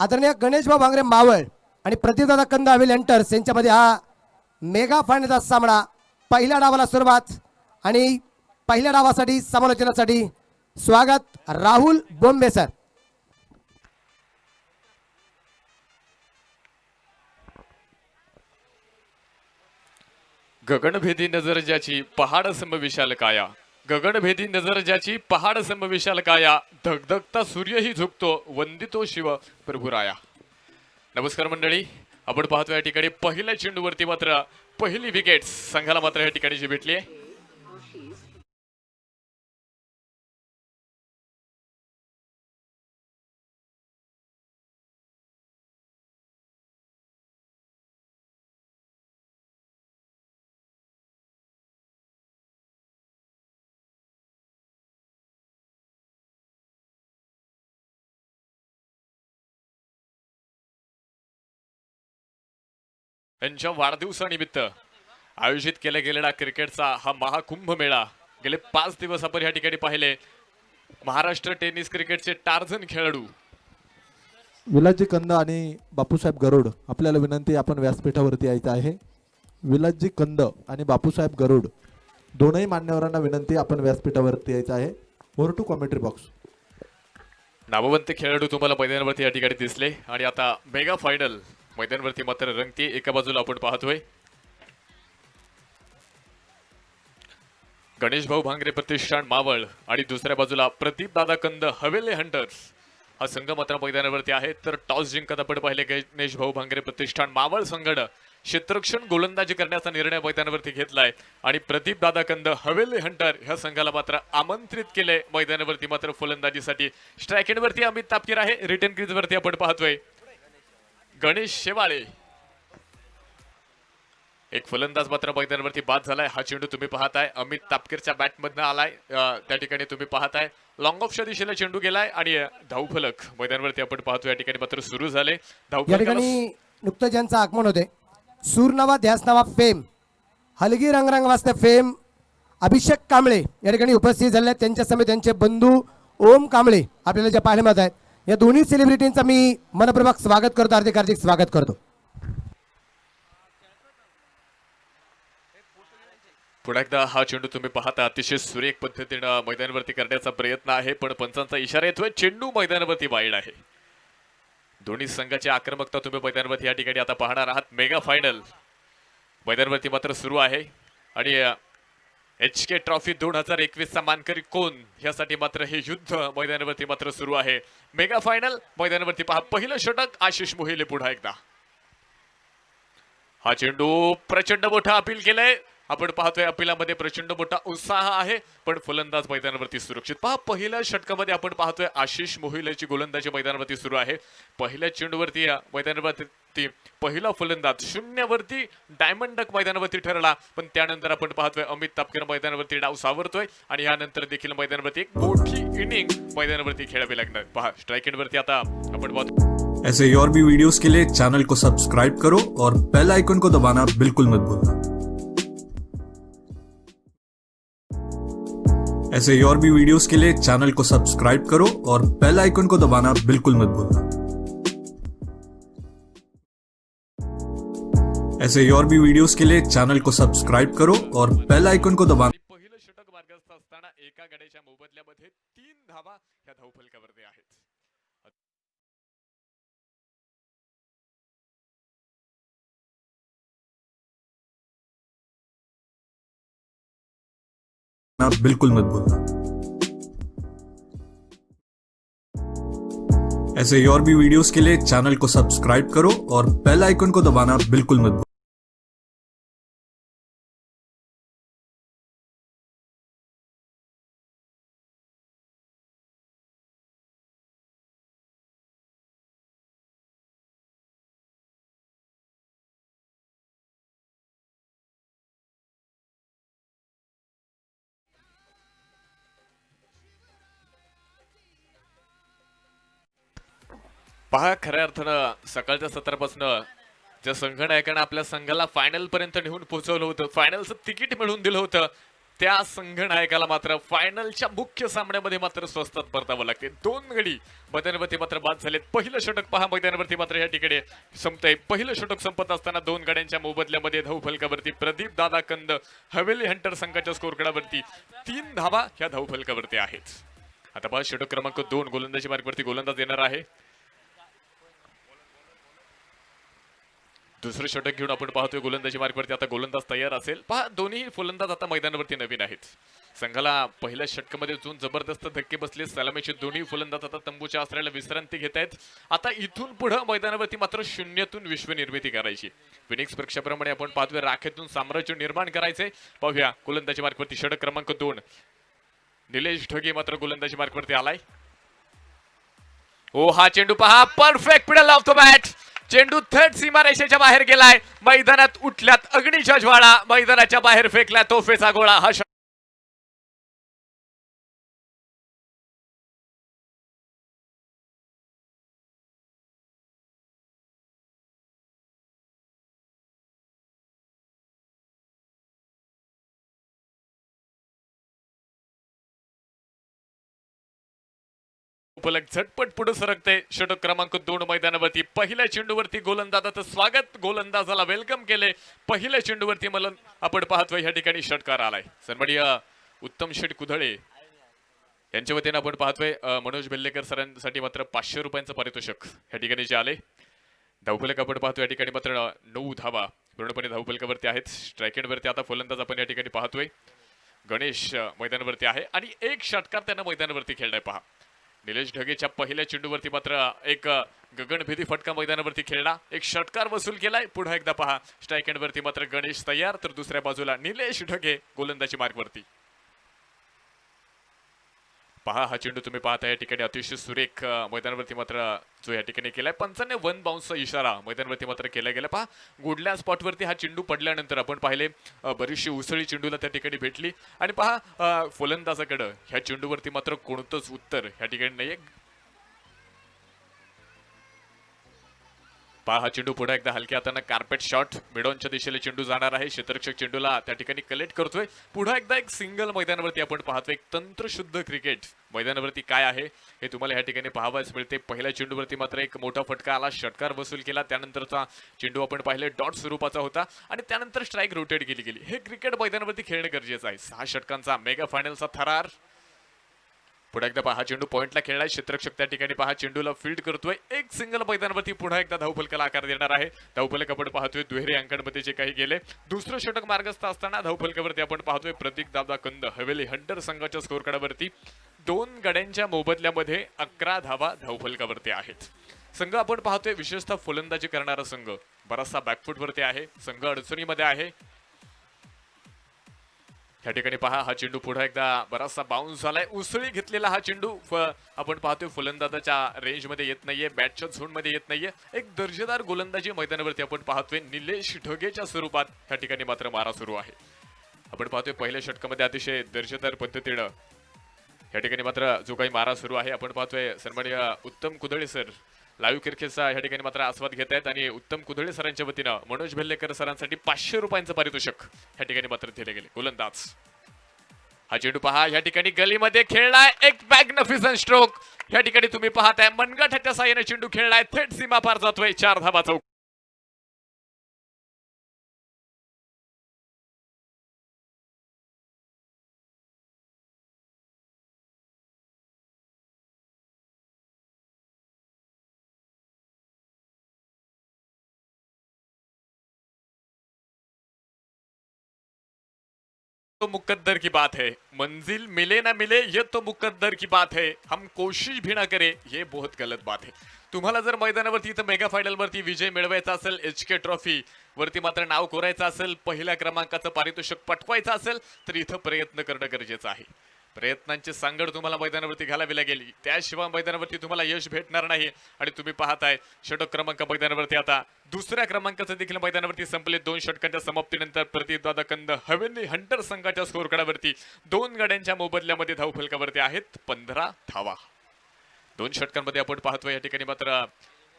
आदरणीय गणेशभाऊ भांगरे मावळ आणि प्रदीपदादा कंद हवेली हंटर्स यांच्यामध्ये हा मेगा फायनलचा सामना पहिल्या डावाला सुरुवात आणि पहिल्या डावासाठी समालोचनासाठी स्वागत राहुल बोंबे सर. गगनभेदी नजर ज्याची पहाड सम विशाल काया, गगनभेदी नजर ज्याची पहाड सम विशाल काया, धगधगता सूर्यही झुकतो वंदितो शिव प्रभुराया. नमस्कार मंडळी, आपण पाहतो या ठिकाणी पहिल्या चेंडूवरती मात्र पहिली विकेट संघाला मात्र या ठिकाणी जी भेटली आहे. यांच्या वाढदिवसानिमित्त आयोजित केला गेलेला क्रिकेटचा हा महाकुंभ मेळा गेले 5 दिवस आपण या ठिकाणी पाहिले. महाराष्ट्र टेनिस क्रिकेटचे टार्झन खेळाडू विलासजी कंद आणि बापूसाहेब गरुड, आपल्याला विनंती, आपण व्यासपीठावरती यायचं आहे. विलासजी कंद आणि बापूसाहेब गरुड दोनही मान्यवरांना विनंती, आपण व्यासपीठावरती यायचं आहे. More to commentary box. नामवंत खेळाडू तुम्हाला मैदानावरती या ठिकाणी दिसले आणि आता मेगा फायनल मैदानावरती मात्र रंगती. एका बाजूला आपण पाहतोय गणेश भाऊ भांगरे प्रतिष्ठान मावळ आणि दुसऱ्या बाजूला प्रदीप दादा कंद हवेली हंटर्स हा संघ मात्र मैदानावरती आहे. तर टॉस जिंकत आपण पाहिले गणेश भाऊ भांगरे प्रतिष्ठान मावळ संघानं क्षेत्ररक्षण गोलंदाजी करण्याचा निर्णय मैदानावरती घेतलाय आणि प्रदीप दादा कंद हवेली हंटर ह्या संघाला मात्र आमंत्रित केले मैदानावरती मात्र फलंदाजीसाठी. स्ट्राईक एंडवरती अमित तापकीर आहे. रिटर्न क्रीजवरती आपण पाहतोय गणेश शेवाळे. एक फलंदाज मात्र मैदानावरती बाद झालाय. हा चेंडू तुम्ही पाहताय अमित तापकीरच्या बॅटमधनं आलाय. त्या ठिकाणी तुम्ही पाहताय लॉंग ऑफच्या दिशेला चेंडू गेलाय आणि धावफलक मैदानावरती आपण पाहतोय या ठिकाणी मात्र सुरू झाले. या ठिकाणी नुकतंच ज्यांचं आगमन होते, सूर नवा ध्यास नवा फेम हलगी रंगरंग वाजते फेम अभिषेक कांबळे या ठिकाणी उपस्थित झाले आहेत. त्यांच्या समेत त्यांचे बंधू ओम कांबळे आपल्याला जे पाहायला मिळत आहेत. या दोन्ही सेलिब्रिटींचा मी मनपूर्वक स्वागत करतो, हार्दिक हार्दिक स्वागत करतो. पुन्हा एकदा हा चेंडू तुम्ही पाहता अतिशय सुरेख पद्धतीनं मैदानावरती करण्याचा प्रयत्न आहे, पण पंचांचा इशारा येतोय चेंडू मैदानावरती वाईड आहे. दोन्ही संघाची आक्रमकता तुम्ही मैदानावरती या ठिकाणी आता पाहणार आहात. मेगा फायनल मैदानावरती मात्र सुरू आहे आणि HK ट्रॉफी 2021 चा मानकरी कोण यासाठी मात्र हे युद्ध मैदानावरती मात्र सुरू आहे. मेगा फायनल मैदानावरती पहा, पहिलं षटक आशिष मोहिले. पुन्हा एकदा हा चेंडू प्रचंड मोठा अपील केलंय. आपण पाहतोय अपिलामध्ये प्रचंड मोठा उत्साह आहे, पण फलंदाज मैदानावरती सुरक्षित. पहा पहिल्या षटकामध्ये आपण पाहतोय आशिष मोहिलेची गोलंदाजी मैदानावरती सुरू आहे. पहिल्या चेंडूवरती मैदानावरती पहिला फलंदाज शून्यावरती डायमंड डक मैदानावरती ठरला, पण त्यानंतर आपण पाहतोय अमित तापकीर मैदानावरती डाव सावरतोय आणि यानंतर देखील मैदानावरती एक मोठी इनिंग मैदानावरती खेळावी लागणार. पहा स्ट्राईक एंडवरती आता आपण पाहतो. ऐसे ही और भी वीडियोस के लिए चैनल को सब्सक्राइब करो और बेल आइकन को दबाना बिल्कुल मत भूलना. ऐसे ही और भी वीडियोस के लिए चैनल को सब्सक्राइब करो और बेल आइकन को दबाना बिल्कुल मत भूलना. ऐसे ही और भी वीडियोस के लिए चैनल को सब्सक्राइब करो और बेल आइकन को दबाना. पहिलं षटक मार्गस्थ असताना एका गड्याच्या मोबदल्यामध्ये 3 धावा या धावफलकावरती आहेत. बिल्कुल मत भूलना. ऐसे ही और भी वीडियोस के लिए चैनल को सब्सक्राइब करो और बेल आइकन को दबाना बिल्कुल मत पहा खऱ्या अर्थानं सकाळच्या सत्रापासून ज्या संघनायकानं आपल्या संघाला फायनल पर्यंत नेऊन पोहोचवलं होतं, फायनलचं तिकीट मिळवून दिलं होतं, त्या संघनायकाला मात्र फायनलच्या मुख्य सामन्यामध्ये मात्र स्वस्तात परतावं लागते. 2 गडी मैदानावरती मात्र बाद झालेत. पहिलं षटक पहा मैदानावरती मात्र या ठिकाणी संपतंय. पहिलं षटक संपत असताना 2 गाड्यांच्या मोबदल्यामध्ये धावफलकावरती प्रदीप दादा कंद हवेली हंटर संघाच्या स्कोरकडावरती 3 धावा ह्या धावफलकावरती आहेत. आता पहा षटक क्रमांक 2 गोलंदाजी मार्गावरती गोलंदाज येणार आहे. दुसरं षटक घेऊन आपण पाहतोय गोलंदाजी मार्गावरती आता गोलंदाज तयार असेल. पहा दोन्ही फलंदाज आता मैदानावरती नवीन आहेत. संघाला पहिल्या षटकामध्ये जून जबरदस्त धक्के बसले. सलामीचे दोन्ही फलंदाज आता तंबूच्या आश्रयाला विश्रांती घेत आहेत. आता इथून पुढे मैदानावरती मात्र शून्यातून विश्वनिर्मिती करायची. फिनिक्स पक्षाप्रमाणे आपण पाहतोय राखेतून साम्राज्य निर्माण करायचे. पाहूया गोलंदाजी मार्गावरती षटक क्रमांक 2 निलेश ढगे मात्र गोलंदाजी मार्गावरती आलाय. ओ हा चेंडू पहा perfect middle of the bat. चेंडू थर्ड सीमारेषेच्या बाहेर गेलाय. मैदानात उठल्यात अग्नीच्या ज्वाळा. मैदानाच्या बाहेर फेकला तोफेचा गोळा. हा उपलक झटपट पुढे सरकते. षटक क्रमांक 2 मैदानावरती पहिल्या चेंडूवरती गोलंदाजाचं स्वागत. गोलंदाजाला वेलकम केले. पहिल्या चेंडूवरती मला आपण पाहतोय या ठिकाणी षटकार आलाय. सन्माननीय उत्तम शेठ कुधळे यांच्या वतीने आपण पाहतोय मनोज बेल्लेकर सरांसाठी मात्र 500 रुपयांचं पारितोषिक या ठिकाणी जे आले. धावफलक आपण पाहतोय या ठिकाणी मात्र 9 धावा पूर्णपणे धावफलकावरती आहेत. स्ट्राईक एंडवरती आता फलंदाज आपण या ठिकाणी पाहतोय. गणेश मैदानावरती आहे आणि एक षटकार त्यांना मैदानावरती खेळलाय. पहा निलेश ढगेच्या पहिल्या चेंडूवरती मात्र एक गगनभेदी फटका मैदानावरती खेळला. एक षटकार वसूल केलाय. पुन्हा एकदा पहा स्ट्राईक एंडवरती मात्र गणेश तयार तर दुसऱ्या बाजूला निलेश ढगे गोलंदाजी मार्गवरती. पहा हा चेंडू तुम्ही पाहता या ठिकाणी अतिशय सुरेख मैदानावरती मात्र जो या ठिकाणी केलाय. पंचाने 1 बाउन्सचा इशारा मैदानावरती मात्र केला गेला. पहा गुडल्या स्पॉटवरती हा चेंडू पडल्यानंतर आपण पाहिले बरीचशी उसळी चेंडूला त्या ठिकाणी भेटली आणि पहा फलंदाजाकडे ह्या चेंडूवरती मात्र कोणतंच उत्तर या ठिकाणी नाहीये. पहा हा चेंडू पुढे एकदा हलक्या हाताने कार्पेट शॉट मिडॉनच्या दिशेला चेंडू जाणार आहे. क्षेत्ररक्षक चेंडूला त्या ठिकाणी कलेक्ट करतोय. पुढे एकदा एक सिंगल मैदानावरती आपण पाहतोय. एक तंत्रशुद्ध क्रिकेट मैदानावरती काय आहे हे तुम्हाला या ठिकाणी पाहावयास मिळते. पहिल्या चेंडूवरती मात्र एक मोठा फटका आला. षटकार वसूल केला. त्यानंतरचा चेंडू आपण पाहिले डॉट स्वरूपाचा होता आणि त्यानंतर स्ट्राईक रोटेट केली गेली. हे क्रिकेट मैदानावरती खेळणे गरजेचं आहे. 6 षटकांचा मेगा फायनलचा थरार. पुन्हा एकदा पहा चेंडू पॉइंटला खेळलाय. क्षेत्ररक्षक त्या ठिकाणी पहा चेंडूला फील्ड करतोय. एक सिंगल मैदानावरती पुन्हा एकदा धावफलकाला आकार देणार आहे. धावफलक आपण पाहतोय दुहेरी अंकांमध्ये जे काही गेले. दुसरं षटक मार्गस्थ असताना धावफलकावरती आपण पाहतोय प्रतीक दादा कंद हवेली हंटर संघाच्या स्कोरकार्डावरती 2 गड्यांच्या मोबदल्यामध्ये 11 धावा धावफलकावरती आहेत. संघ आपण पाहतोय विशेषतः फलंदाजी करणारा संघ बराचसा बॅकफुटवरती आहे. संघ अडचणीमध्ये आहे. या ठिकाणी पहा हा चेंडू पुढे एकदा बराचसा बाउन्स झालाय. उसळी घेतलेला हा चेंडू आपण पाहतोय फलंदाजाच्या रेंजमध्ये येत नाहीये. बॅटच्या झोनमध्ये येत नाहीये. एक दर्जेदार गोलंदाजी मैदानावरती आपण पाहतोय. निलेश ढगेच्या स्वरूपात या ठिकाणी मात्र मारा सुरू आहे. आपण पाहतोय पहिल्या षटकामध्ये अतिशय दर्जेदार पद्धतीनं या ठिकाणी मात्र जो काही मारा सुरू आहे. आपण पाहतोय सन्माननीय उत्तम कुदळे सर लाईव्ह क्रिकेटचा या ठिकाणी मात्र आस्वाद घेत आहेत आणि उत्तम कुदळे सरांच्या वतीनं मनोज बेल्लेकर सरांसाठी 500 रुपयांचं पारितोषिक या ठिकाणी मात्र दिले गेले. गोलंदाज हा चेंडू पहा या ठिकाणी गलीमध्ये खेळलाय. एक मॅग्निफिसंट स्ट्रोक या ठिकाणी तुम्ही पाहताय. मनगटाच्या साहाय्याने चेंडू खेळलाय. थेट सीमा पार जातोय. 4 धावा चौक. तो मुकद्दर की बात है. मंजिल मिले ना मिले ये तो मुकद्दर की बात है. हम कोशिश भी ना करे ये बहुत गलत बात है. तुम्हाला जर मैदानावरती इथं मेगा फायनल वरती विजय मिळवायचा असेल, HK ट्रॉफी वरती मात्र नाव कोरायचं असेल, पहिल्या क्रमांकाचं पारितोषिक पटवायचं असेल तर इथं प्रयत्न करणं गरजेचं आहे. प्रयत्नांची सांगड तुम्हाला मैदानावरती घालावी लागेल. त्याशिवाय मैदानावरती तुम्हाला यश भेटणार नाही. आणि तुम्ही पाहताय षटक क्रमांक मैदानावरती आता दुसऱ्या क्रमांकाचं देखील मैदानावरती संपले. 2 षटकांच्या समाप्तीनंतर प्रदीप दादा कंद हवेली हंटर संघाच्या स्कोरकार्डावरती 2 गड्यांच्या मोबदल्यामध्ये धावफलकावरती आहेत 15 धावा. 2 षटकांमध्ये आपण पाहतोय या ठिकाणी मात्र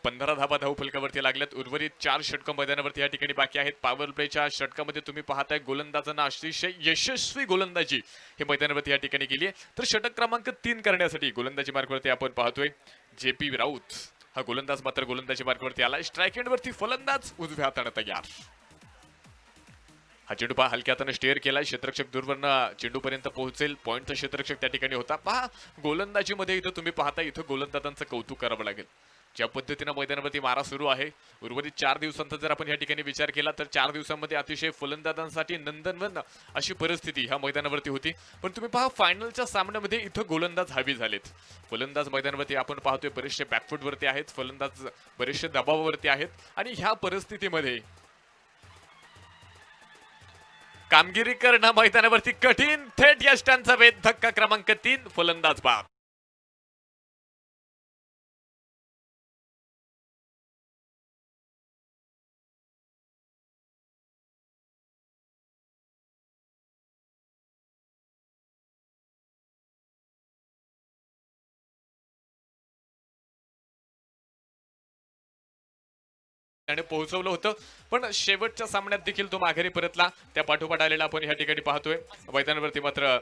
15 धावा धावफलकावरती लागल्यात. उर्वरित 4 षटकं मैदानावरती या ठिकाणी बाकी आहेत. पॉवर प्लेच्या षटकामध्ये तुम्ही पाहताय गोलंदाजांना अतिशय यशस्वी गोलंदाजी हे मैदानावरती या ठिकाणी केली आहे. तर षटक क्रमांक 3 करण्यासाठी गोलंदाजी मार्कवरती आपण पाहतोय JP राऊत हा गोलंदाज मात्र गोलंदाजी मार्कवरती आलाय. स्ट्राईक एंडवरती फलंदाज उजव्या हाताने तयार. हा चेंडू पहा हलक्या हाताने स्टेअर केलाय. क्षेत्ररक्षक दूरवरनं चेंडूपर्यंत पोहोचेल. पॉईंटचा क्षेत्ररक्षक त्या ठिकाणी होता. पहा गोलंदाजीमध्ये इथं तुम्ही पाहता इथं गोलंदाजांचं कौतुक करावं लागेल. ज्या पद्धतीनं मैदानावरती मारा सुरू आहे. उर्वरित 4 दिवसांचा जर आपण या ठिकाणी विचार केला तर 4 दिवसांमध्ये अतिशय फलंदाजांसाठी नंदनवन अशी परिस्थिती ह्या मैदानावरती होती. पण तुम्ही पहा फायनलच्या सामन्यामध्ये इथं गोलंदाज हवी झालेत. फलंदाज मैदानावरती आपण पाहतोय बरेचसे बॅकफुटवरती आहेत. फलंदाज बरेचसे दबावावरती आहेत आणि ह्या परिस्थितीमध्ये कामगिरी करणं मैदानावरती कठीण. थेट यष्टांचा वेध. धक्का क्रमांक 3 फलंदाज बाद. त्याने पोहोचवलं होतं पण शेवटच्या सामन्यात देखील तो माघारी परतला. त्या पाठोपाठ आलेला आपण या ठिकाणी पाहतोय. मैदानावरती मात्र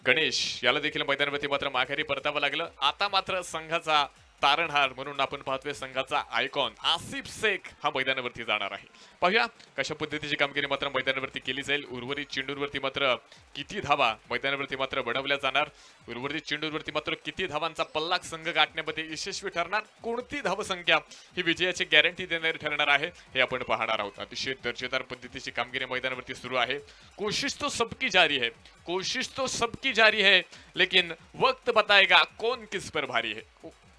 गणेश याला देखील मैदानावरती मात्र माघारी परतावं लागलं. आता मात्र संघाचा तारणहार म्हणून आपण पाहतोय संघाचा आयकॉन आसिफ शेख हा मैदानावरती जाणार आहे. पाहूया कशा पद्धतीची कामगिरी मात्र मैदानावरती केली जाईल. उर्वरित चेंडूवरती मात्र किती धावा मैदानावरती मात्र बनवल्या जाणार. उर्वरित चेंडूवरती मात्र किती धावांचा पल्ला संघ गाठण्यामध्ये यशस्वी ठरणार. कोणती धावसंख्या ही विजयाची गॅरंटी देणारी ठरणार आहे हे आपण पाहणार आहोत. अतिशय दर्जेदार पद्धतीची कामगिरी मैदानावरती सुरू आहे. कोशिश तो सबकी जारी है. कोशिश तो सबकी जारी है लेकिन वक्त बताएगा कौन किस पर भारी है.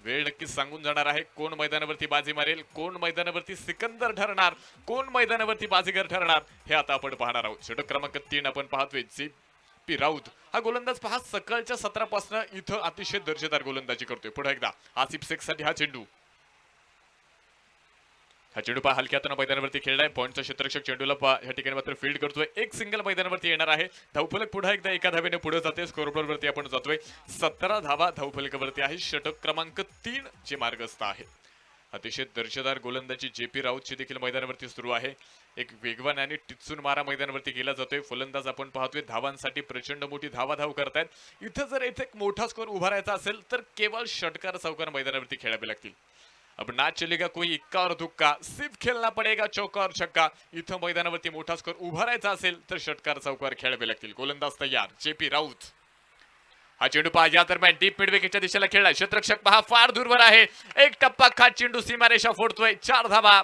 वेळ नक्कीच सांगून जाणार आहे कोण मैदानावरती बाजी मारेल. कोण मैदानावरती सिकंदर ठरणार. कोण मैदानावरती बाजीगर ठरणार हे आता आपण पाहणार आहोत. षटक क्रमांक 3 आपण पाहतोय JP राऊत हा गोलंदाज पहा सकाळच्या सत्रापासून इथं अतिशय दर्जेदार गोलंदाजी करतोय. पुढे एकदा आसिफ शेख साठी हा चेंडू. हा चेंडू पहा हलक्या हाताने मैदानावरती खेळलाय. पॉईंटचा क्षेत्ररक्षक चेंडूला या ठिकाणी मात्र फील्ड करतोय. एक सिंगल मैदानावरती येणार आहे. धावफलक पुन्हा एकदा एका धावेने पुढे जाते. स्कोरबोर्ड वरती आपण जातोय. 17 धावा धावफलकावरती आहे. षटक क्रमांक 3 चे मार्गस्थ आहे. अतिशय दर्जेदार गोलंदाजी JP राऊतची देखील मैदानावरती सुरू आहे. एक वेगवान आणि टिचून मारा मैदानावरती केला जातोय. फलंदाज आपण पाहतोय धावांसाठी प्रचंड मोठी धावाधाव करतायत. इथं जर इथे एक मोठा स्कोर उभारायचा असेल तर केवळ षटकार चौकार मैदानावरती खेळावे लागतील. अब ना चलेगा कोई इक्का और दुक्का सिर्फ खेळना पडेगा चौका और छक्का. इथं मैदानावरती मोठा स्कोर उभारायचा असेल तर षटकार चौकार खेळावे लागतील. गोलंदाज तयार JP राऊत. हा चेंडू पहा या दरम्यान डीप मिड विकेटच्या दिशेला खेळलाय. क्षेत्ररक्षक पहा फार दूरवर आहे. एक टप्पा खात चेंडू सीमारेषा फोडतोय. 4 धावा.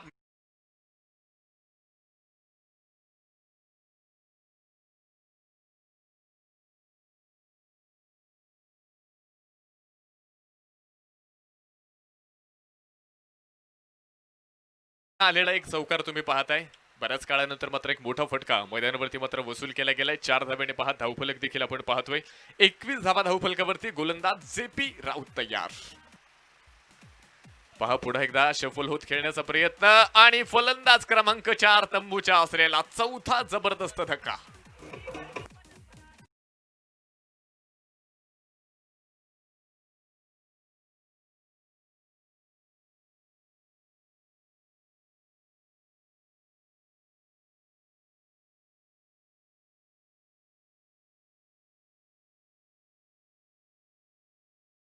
आलेला एक चौकार तुम्ही पाहताय. बऱ्याच काळानंतर मात्र एक मोठा फटका मैदानावरती मात्र वसूल केला गेलाय. 4 धाब्याने पहा धावफलक देखील आपण पाहतोय. 21 धावा धावफलकावरती गोलंदाज JP राऊत तयार. पहा पुन्हा एकदा शफल होत खेळण्याचा प्रयत्न आणि फलंदाज क्रमांक 4 तंबूच्या असलेला चौथा जबरदस्त धक्का.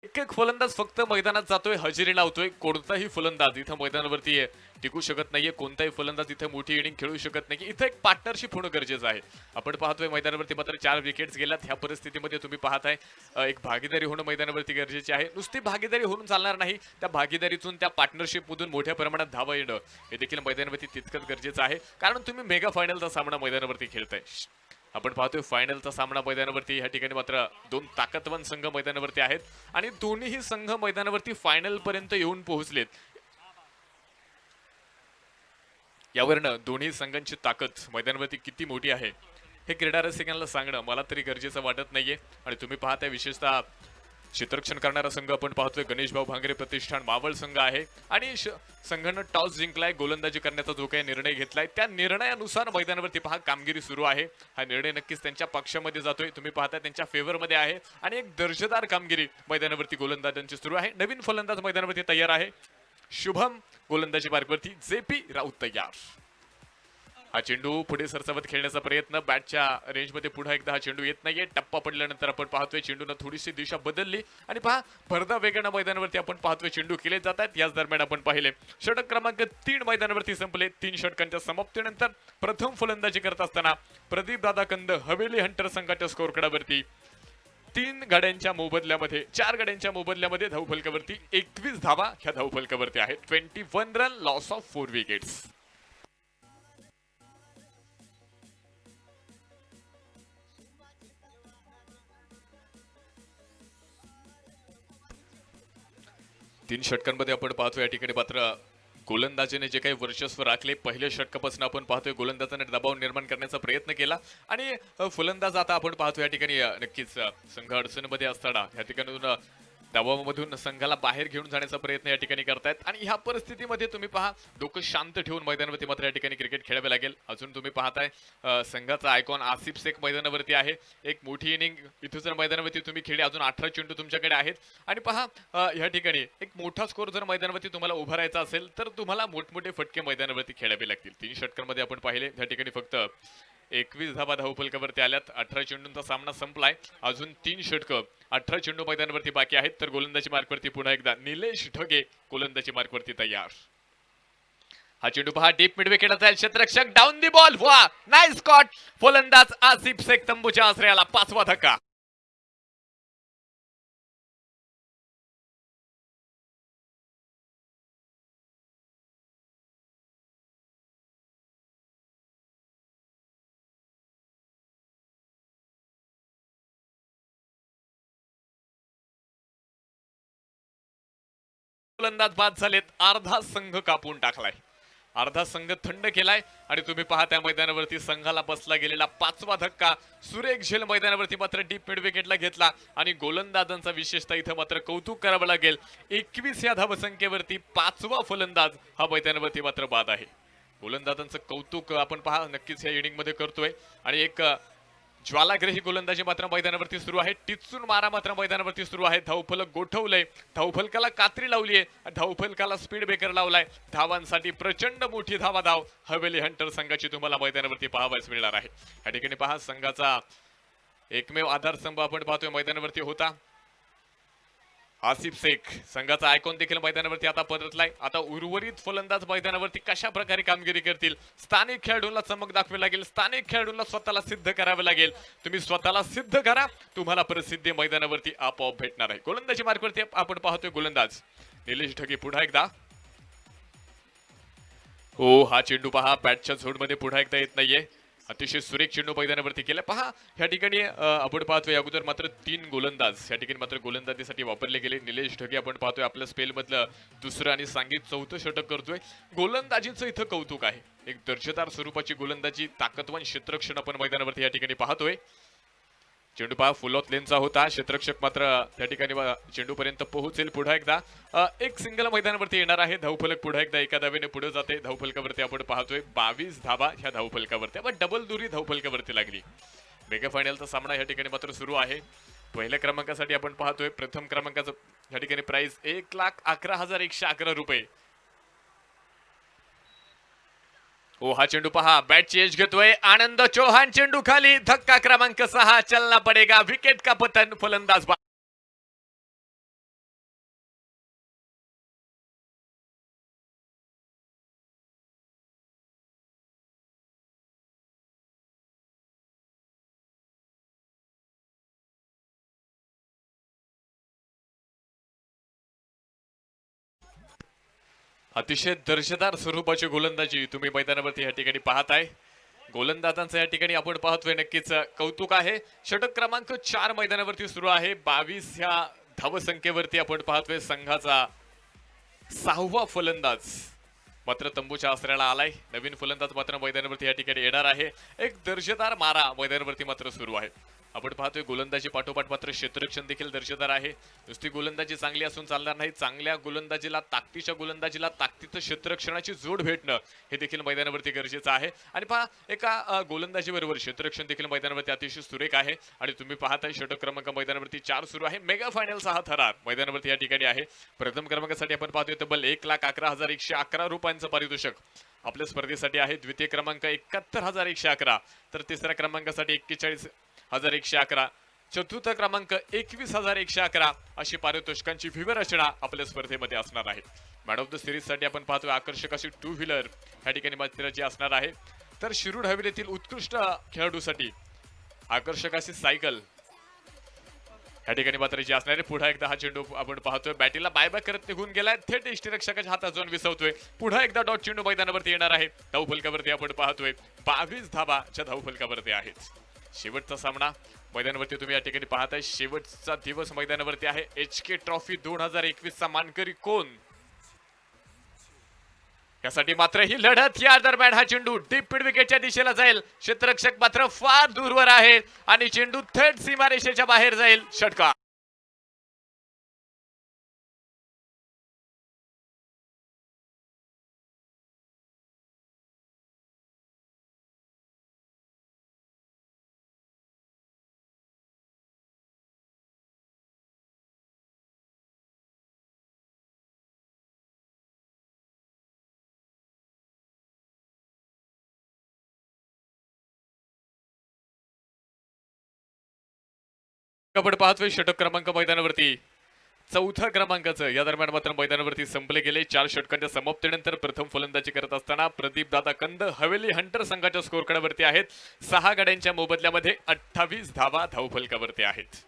एक फलंदाज फक्त मैदानात जातोय हजेरी लावतोय. कोणताही फलंदाज इथं मैदानावरती टिकू शकत नाहीये. कोणताही फलंदाज इथे मोठी इनिंग खेळू शकत नाही. इथे एक पार्टनरशिप होणं गरजेचं आहे. आपण पाहतोय मैदानावरती मात्र 4 विकेट्स गेल्यात. ह्या परिस्थितीमध्ये तुम्ही पाहताय एक भागीदारी होणं मैदानावरती गरजेची आहे. नुसती भागीदारी होऊन चालणार नाही. त्या भागीदारीतून त्या पार्टनरशिप मधून मोठ्या प्रमाणात धावा येणं हे देखील मैदानावरती तितकंच गरजेचं आहे. कारण तुम्ही मेगा फायनलचा सामना मैदानावरती खेळताय. आपण पाहतोय फायनलचा सामना मैदानावरती या ठिकाणी मात्र 2 ताकदवान संघ मैदानावरती आहेत आणि दोन्ही संघ मैदानावरती फायनल पर्यंत येऊन पोहोचलेत. यावरनं दोन्ही संघांची ताकद मैदानावरती किती मोठी आहे हे क्रीडा रसिकांना सांगणं मला तरी गरजेचं वाटत नाहीये. आणि तुम्ही पाहताय विशेषतः क्षेत्ररक्षण करणारा संघ आपण पाहतोय गणेश भाऊ भांगरे प्रतिष्ठान मावळ संघ आहे आणि संघानं टॉस जिंकलाय. गोलंदाजी करण्याचा जो काही निर्णय घेतलाय त्या निर्णयानुसार मैदानावरती पहा कामगिरी सुरू आहे. हा निर्णय नक्कीच त्यांच्या पक्षामध्ये जातोय. तुम्ही पाहताय त्यांच्या फेवर मध्ये आहे आणि एक दर्जेदार कामगिरी मैदानावरती गोलंदाजांची सुरू आहे. नवीन फलंदाज मैदानावरती तयार आहे. शुभम, गोलंदाजी मार्गवरती JP राऊत तयार. हा चेंडू पुढे सरसावत खेळण्याचा प्रयत्न, बॅटच्या रेंजमध्ये पुन्हा एकदा हा चेंडू येत नाहीये. टप्पा पडल्यानंतर आपण पाहतोय चेंडूनं थोडीशी दिशा बदलली आणि पहा भरधा वेगानं मैदानावरती आपण पाहतोय चेंडू केले जात आहेत. याच दरम्यान आपण पाहिले षटक क्रमांक 3 मैदानावरती संपले. 3 षटकांच्या समाप्तीनंतर प्रथम फलंदाजी करत असताना प्रदीप दादा कंद हवेली हंटर संघाच्या स्कोर कडावरती 4 गाड्यांच्या मोबदल्यामध्ये धावफलकावरती 21 धावा ह्या धावफलकावरती आहेत. 21 रन, लॉस ऑफ 4 विकेट्स. तीन षटकांमध्ये आपण पाहतो या ठिकाणी मात्र गोलंदाजीने जे काही वर्चस्व राखले, पहिल्या षटकापासून आपण पाहतोय गोलंदाजाने दबाव निर्माण करण्याचा प्रयत्न केला आणि फलंदाज आता आपण पाहतो या ठिकाणी नक्कीच संघ अडचणीमध्ये असताना या ठिकाणी दबावामधून संघाला बाहेर घेऊन जाण्याचा प्रयत्न या ठिकाणी करतायत. आणि ह्या परिस्थितीमध्ये तुम्ही पहा डोकं शांत ठेवून मैदानावरती मात्र या ठिकाणी क्रिकेट खेळावे लागेल. अजून तुम्ही पाहताय संघाचा आयकॉन आसिफ शेख मैदानावरती आहे. एक मोठी इनिंग इथं जर मैदानावरती तुम्ही खेळले, अजून 18 चेंडू तुमच्याकडे आहेत आणि पहा या ठिकाणी एक मोठा स्कोर जर मैदानावरती तुम्हाला उभारायचा असेल तर तुम्हाला मोठमोठे फटके मैदानावरती खेळावे लागतील. 3 षटकांमध्ये आपण पाहिले या ठिकाणी फक्त 21 धावा धावफलकावरती आल्यात. 18 चेंडूंचा सामना संपलाय. अजून 3 षटकं 18 चेंडू मैदानावरती बाकी आहेत. तर गोलंदाजी मार्कवरती पुन्हा एकदा निलेश ढगे गोलंदाजी मार्कवरती तयार. हा चेंडू पहा डीप मिड विकेट जाईल. क्षेत्ररक्षक डाऊन दी बॉल, वा नाईस स्कॉट. फलंदाज आसिफ शेख तंबूच्या आश्रयाला 5वा धक्का. फलंदाज बाद झालेत. अर्धा संघ कापून टाकलाय, अर्धा संघ थंड केलाय आणि तुम्ही पहा त्या मैदानावरती संघाला बसला गेलेला 5वा धक्का. सुरेख झेल मैदानावरती मात्र डीप मिड विकेटला घेतला आणि गोलंदाजांचा विशेषतः इथं मात्र कौतुक करावं लागेल. 21 या धावसंख्येवरती 5वा फलंदाज हा मैदानावरती मात्र बाद आहे. गोलंदाजांचं कौतुक आपण पहा नक्कीच या इनिंग मध्ये करतोय आणि एक ज्वालाग्रही गोलंदाजी मात्र मैदानावरती सुरू आहे. टिचून मारा मात्र मैदानावरती सुरू आहे. धावफलक गोठवलंय, धावफलकाला कात्री लावलीये, धावफलकाला स्पीड ब्रेकर लावलाय. धावांसाठी प्रचंड मोठी धाव हवेली हंटर संघाची तुम्हाला मैदानावरती पाहावयास मिळणार आहे. या ठिकाणी पहा संघाचा एकमेव आधारस्तंभ आपण पाहतोय मैदानावरती होता आसिफ शेख. संघाचा आयकॉन देखील मैदानावरती आता परतलाय. आता उर्वरित फलंदाज मैदानावरती कशा प्रकारे कामगिरी करतील, स्थानिक खेळाडूंना चमक दाखवावी लागेल, स्थानिक खेळाडूंना स्वतःला सिद्ध करावे लागेल. तुम्ही स्वतःला सिद्ध करा, तुम्हाला प्रसिद्धी मैदानावरती आपोआप भेटणार आहे. गोलंदाजी मार्कवरती आपण पाहतोय गोलंदाज निलेश ढगे पुन्हा एकदा. हो हा चेंडू पहा बॅटच्या झोडमध्ये पुन्हा एकदा येत नाहीये. अतिशय सुरेख चेंडू मैदानावरती केला. पहा या ठिकाणी आपण पाहतोय अगोदर मात्र 3 गोलंदाज या ठिकाणी मात्र गोलंदाजीसाठी वापरले गेले. निलेश ढगे आपण पाहतोय आपल्या स्पेल मधलं दुसरं आणि सांघिक 4थं षटक करतोय. गोलंदाजीचं इथं कौतुक आहे. एक दर्जेदार स्वरूपाची गोलंदाजी, ताकदवान क्षेत्ररक्षण आपण मैदानावरती या ठिकाणी पाहतोय. चेंडू पहा फुल ऑफ लेनचा होता. क्षेत्ररक्षक मात्र त्या ठिकाणी चेंडू पर्यंत पोहोचेल. पुन्हा एकदा एक सिंगल मैदानावरती येणार आहे. धावफलक पुन्हा एकदा एका धावेने पुढे जाते. धावफलकावरती आपण पाहतोय 22 धावा ह्या धावफलकावरती. आपण डबल दुरी धावफलकावरती लागली. मेगा फायनलचा सामना या ठिकाणी मात्र सुरू आहे. पहिल्या क्रमांकासाठी आपण पाहतोय प्रथम क्रमांकाचं या ठिकाणी प्राइस 1,11,111 रुपये. हो हा चेंडू पहा बॅटची एज घेतोय आनंद चौहान. चेंडू खाली, धक्का क्रमांक 6, चलना पडेगा, विकेट का पतन. फलंदाज अतिशय दर्जेदार स्वरूपाची गोलंदाजी तुम्ही मैदानावरती या ठिकाणी पाहताय. गोलंदाजांचं या ठिकाणी आपण पाहतोय नक्कीच कौतुक आहे. षटक क्रमांक 4 मैदानावरती सुरू आहे. 22 ह्या धावसंख्येवरती आपण पाहतोय संघाचा 6वा फलंदाज मात्र तंबूच्या आश्रयाला आलाय. नवीन फलंदाज मात्र मैदानावरती या ठिकाणी येणार आहे. एक दर्जेदार मारा मैदानावरती मात्र सुरू आहे. आपण पाहतोय गोलंदाजी पाठोपाठ मात्र क्षेत्ररक्षण देखील दर्जेदार आहे. नुसती गोलंदाजी चांगली असून चालणार नाही, चांगल्या गोलंदाजीला ताकदीच्या गोलंदाजीला ताकदीचं क्षेत्ररक्षणाची जोड भेटणं हे देखील मैदानावरती गरजेचं आहे. आणि पहा एका गोलंदाजी बरोबर क्षेत्ररक्षण देखील मैदानावरती अतिशय सुरेख आहे. आणि तुम्ही पाहताय षटक क्रमांक मैदानावरती 4 सुरू आहे. मेगा फायनलचा हा थरार मैदानावरती या ठिकाणी आहे. प्रथम क्रमांकासाठी आपण पाहतोय तब्बल 1,11,111 रुपयांचं पारितोषिक आपल्या स्पर्धेसाठी आहे. द्वितीय क्रमांक 71,111, तर तिसऱ्या क्रमांकासाठी 41,111, चतुर्थ क्रमांक 21,111 अशी पारितोषिकांची विवरचना आपल्या स्पर्धेमध्ये असणार आहे. मॅन ऑफ द सिरीज साठी आपण पाहतोय आकर्षक अशी 2 व्हीलर या ठिकाणी मात्र जी असणार आहे. तर शिरूर हवेलीतील उत्कृष्ट खेळाडूसाठी आकर्षक अशी सायकल या ठिकाणी मात्र जी असणार आहे. पुन्हा एकदा हा चेंडू आपण पाहतोय बॅटीला बायबॅक करत निघून गेलाय, थेट यष्टीरक्षकाच्या हातात जाऊन विसवतोय. पुन्हा एकदा डॉट चेंडू मैदानावरती येणार आहे. धावफलकावरती आपण पाहतोय 22 धाबाच्या धावफलकावरती आहेत. शेवटचा सामना मैदानावरती तुम्ही या ठिकाणी पाहताय. शेवटचा दिवस मैदानावरती आहे. HK ट्रॉफी 2021 चा मानकरी कोण, यासाठी मात्र ही लढत. या दरम्यान हा चेंडू डीप मिड विकेटच्या दिशेला जाईल. क्षेत्ररक्षक मात्र फार दूरवर आहे आणि चेंडू थेट सीमारेषेच्या बाहेर जाईल. षटकार. आपण पाहतोय षटक क्रमांक मैदानावरती 4थ्या क्रमांकाचं या दरम्यान मात्र मैदानावरती संपले गेले. 4 षटकांच्या समाप्तीनंतर प्रथम फलंदाजी करत असताना प्रदीप दादा कंद हवेली हंटर संघाच्या स्कोर कार्डवरती आहेत. 6 गाड्यांच्या मोबदल्यामध्ये 28 धावा धावफलकावरती आहेत.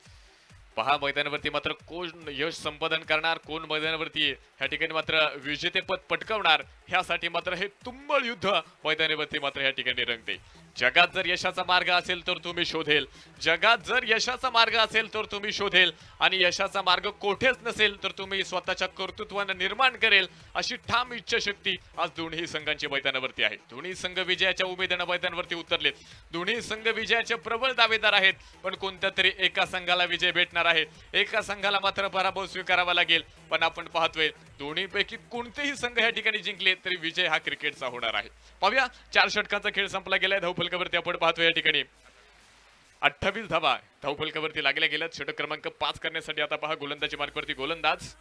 पहा मैदानावरती मात्र कोण यश संपादन करणार, कोण मैदानावरती ह्या ठिकाणी मात्र विजेतेपद पटकावणार, ह्यासाठी मात्र हे तुंबळ युद्ध मैदानावरती मात्र ह्या ठिकाणी रंगते. जगात जर यशाचा मार्ग असेल तर तुम्ही शोधेल, जगात जर यशाचा मार्ग असेल तर तुम्ही शोधेल, आणि यशाचा मार्ग कोठेच नसेल तर तुम्ही स्वतःच्या कर्तृत्वाने निर्माण करेल, अशी ठाम इच्छाशक्ती आज दोन्ही संघांच्या मैदानावरती आहे. दोन्ही संघ विजयाच्या उमेदीने मैदानावरती उतरलेत. दोन्ही संघ विजयाचे प्रबळ दावेदार आहेत. पण कोणत्या तरी एका संघाला विजय भेटणार आहे, एका संघाला मात्र पराभव स्वीकारावा लागेल. पण आपण पाहतोय दोन्हीपैकी कोणतेही संघ या ठिकाणी जिंकले तरी विजय हा क्रिकेटचा होणार आहे. पाहूया 4 षटकांचा खेळ संपला गेलाय. धावफलकावरती आपण पाहतोय या ठिकाणी 28 धावा धावफलकावरती लागल्या गेल्यात. षटक क्रमांक 5 करण्यासाठी आता पहा गोलंदाजी मार्कवरती गोलंदाज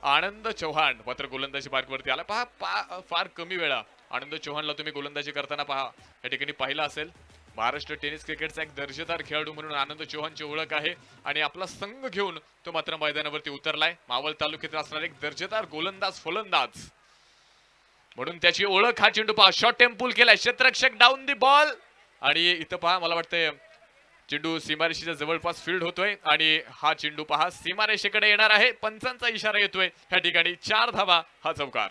आनंद चौहान मात्र गोलंदाजी मार्कवरती आला. पहा फार कमी वेळा आनंद चौहानला तुम्ही गोलंदाजी करताना पहा या ठिकाणी पाहिलं असेल. महाराष्ट्र टेनिस क्रिकेटचा एक दर्जेदार खेळाडू म्हणून आनंद चौहानची ओळख आहे आणि आपला संघ घेऊन तो मात्र मैदानावरती उतरलाय. मावळ तालुक्यात असणारा एक दर्जेदार गोलंदाज फलंदाज म्हणून त्याची ओळख. हा चेंडू पहा शॉर्ट टेम्पूल केलाय, क्षेत्ररक्षक डाऊन दी बॉल, आणि इथं पहा मला वाटतंय चेंडू सीमारेषेच्या जवळपास फील्ड होतोय आणि हा चेंडू पहा सीमारेषेकडे येणार आहे. पंचांचा इशारा येतोय. ह्या ठिकाणी 4 धावा हा चौकार.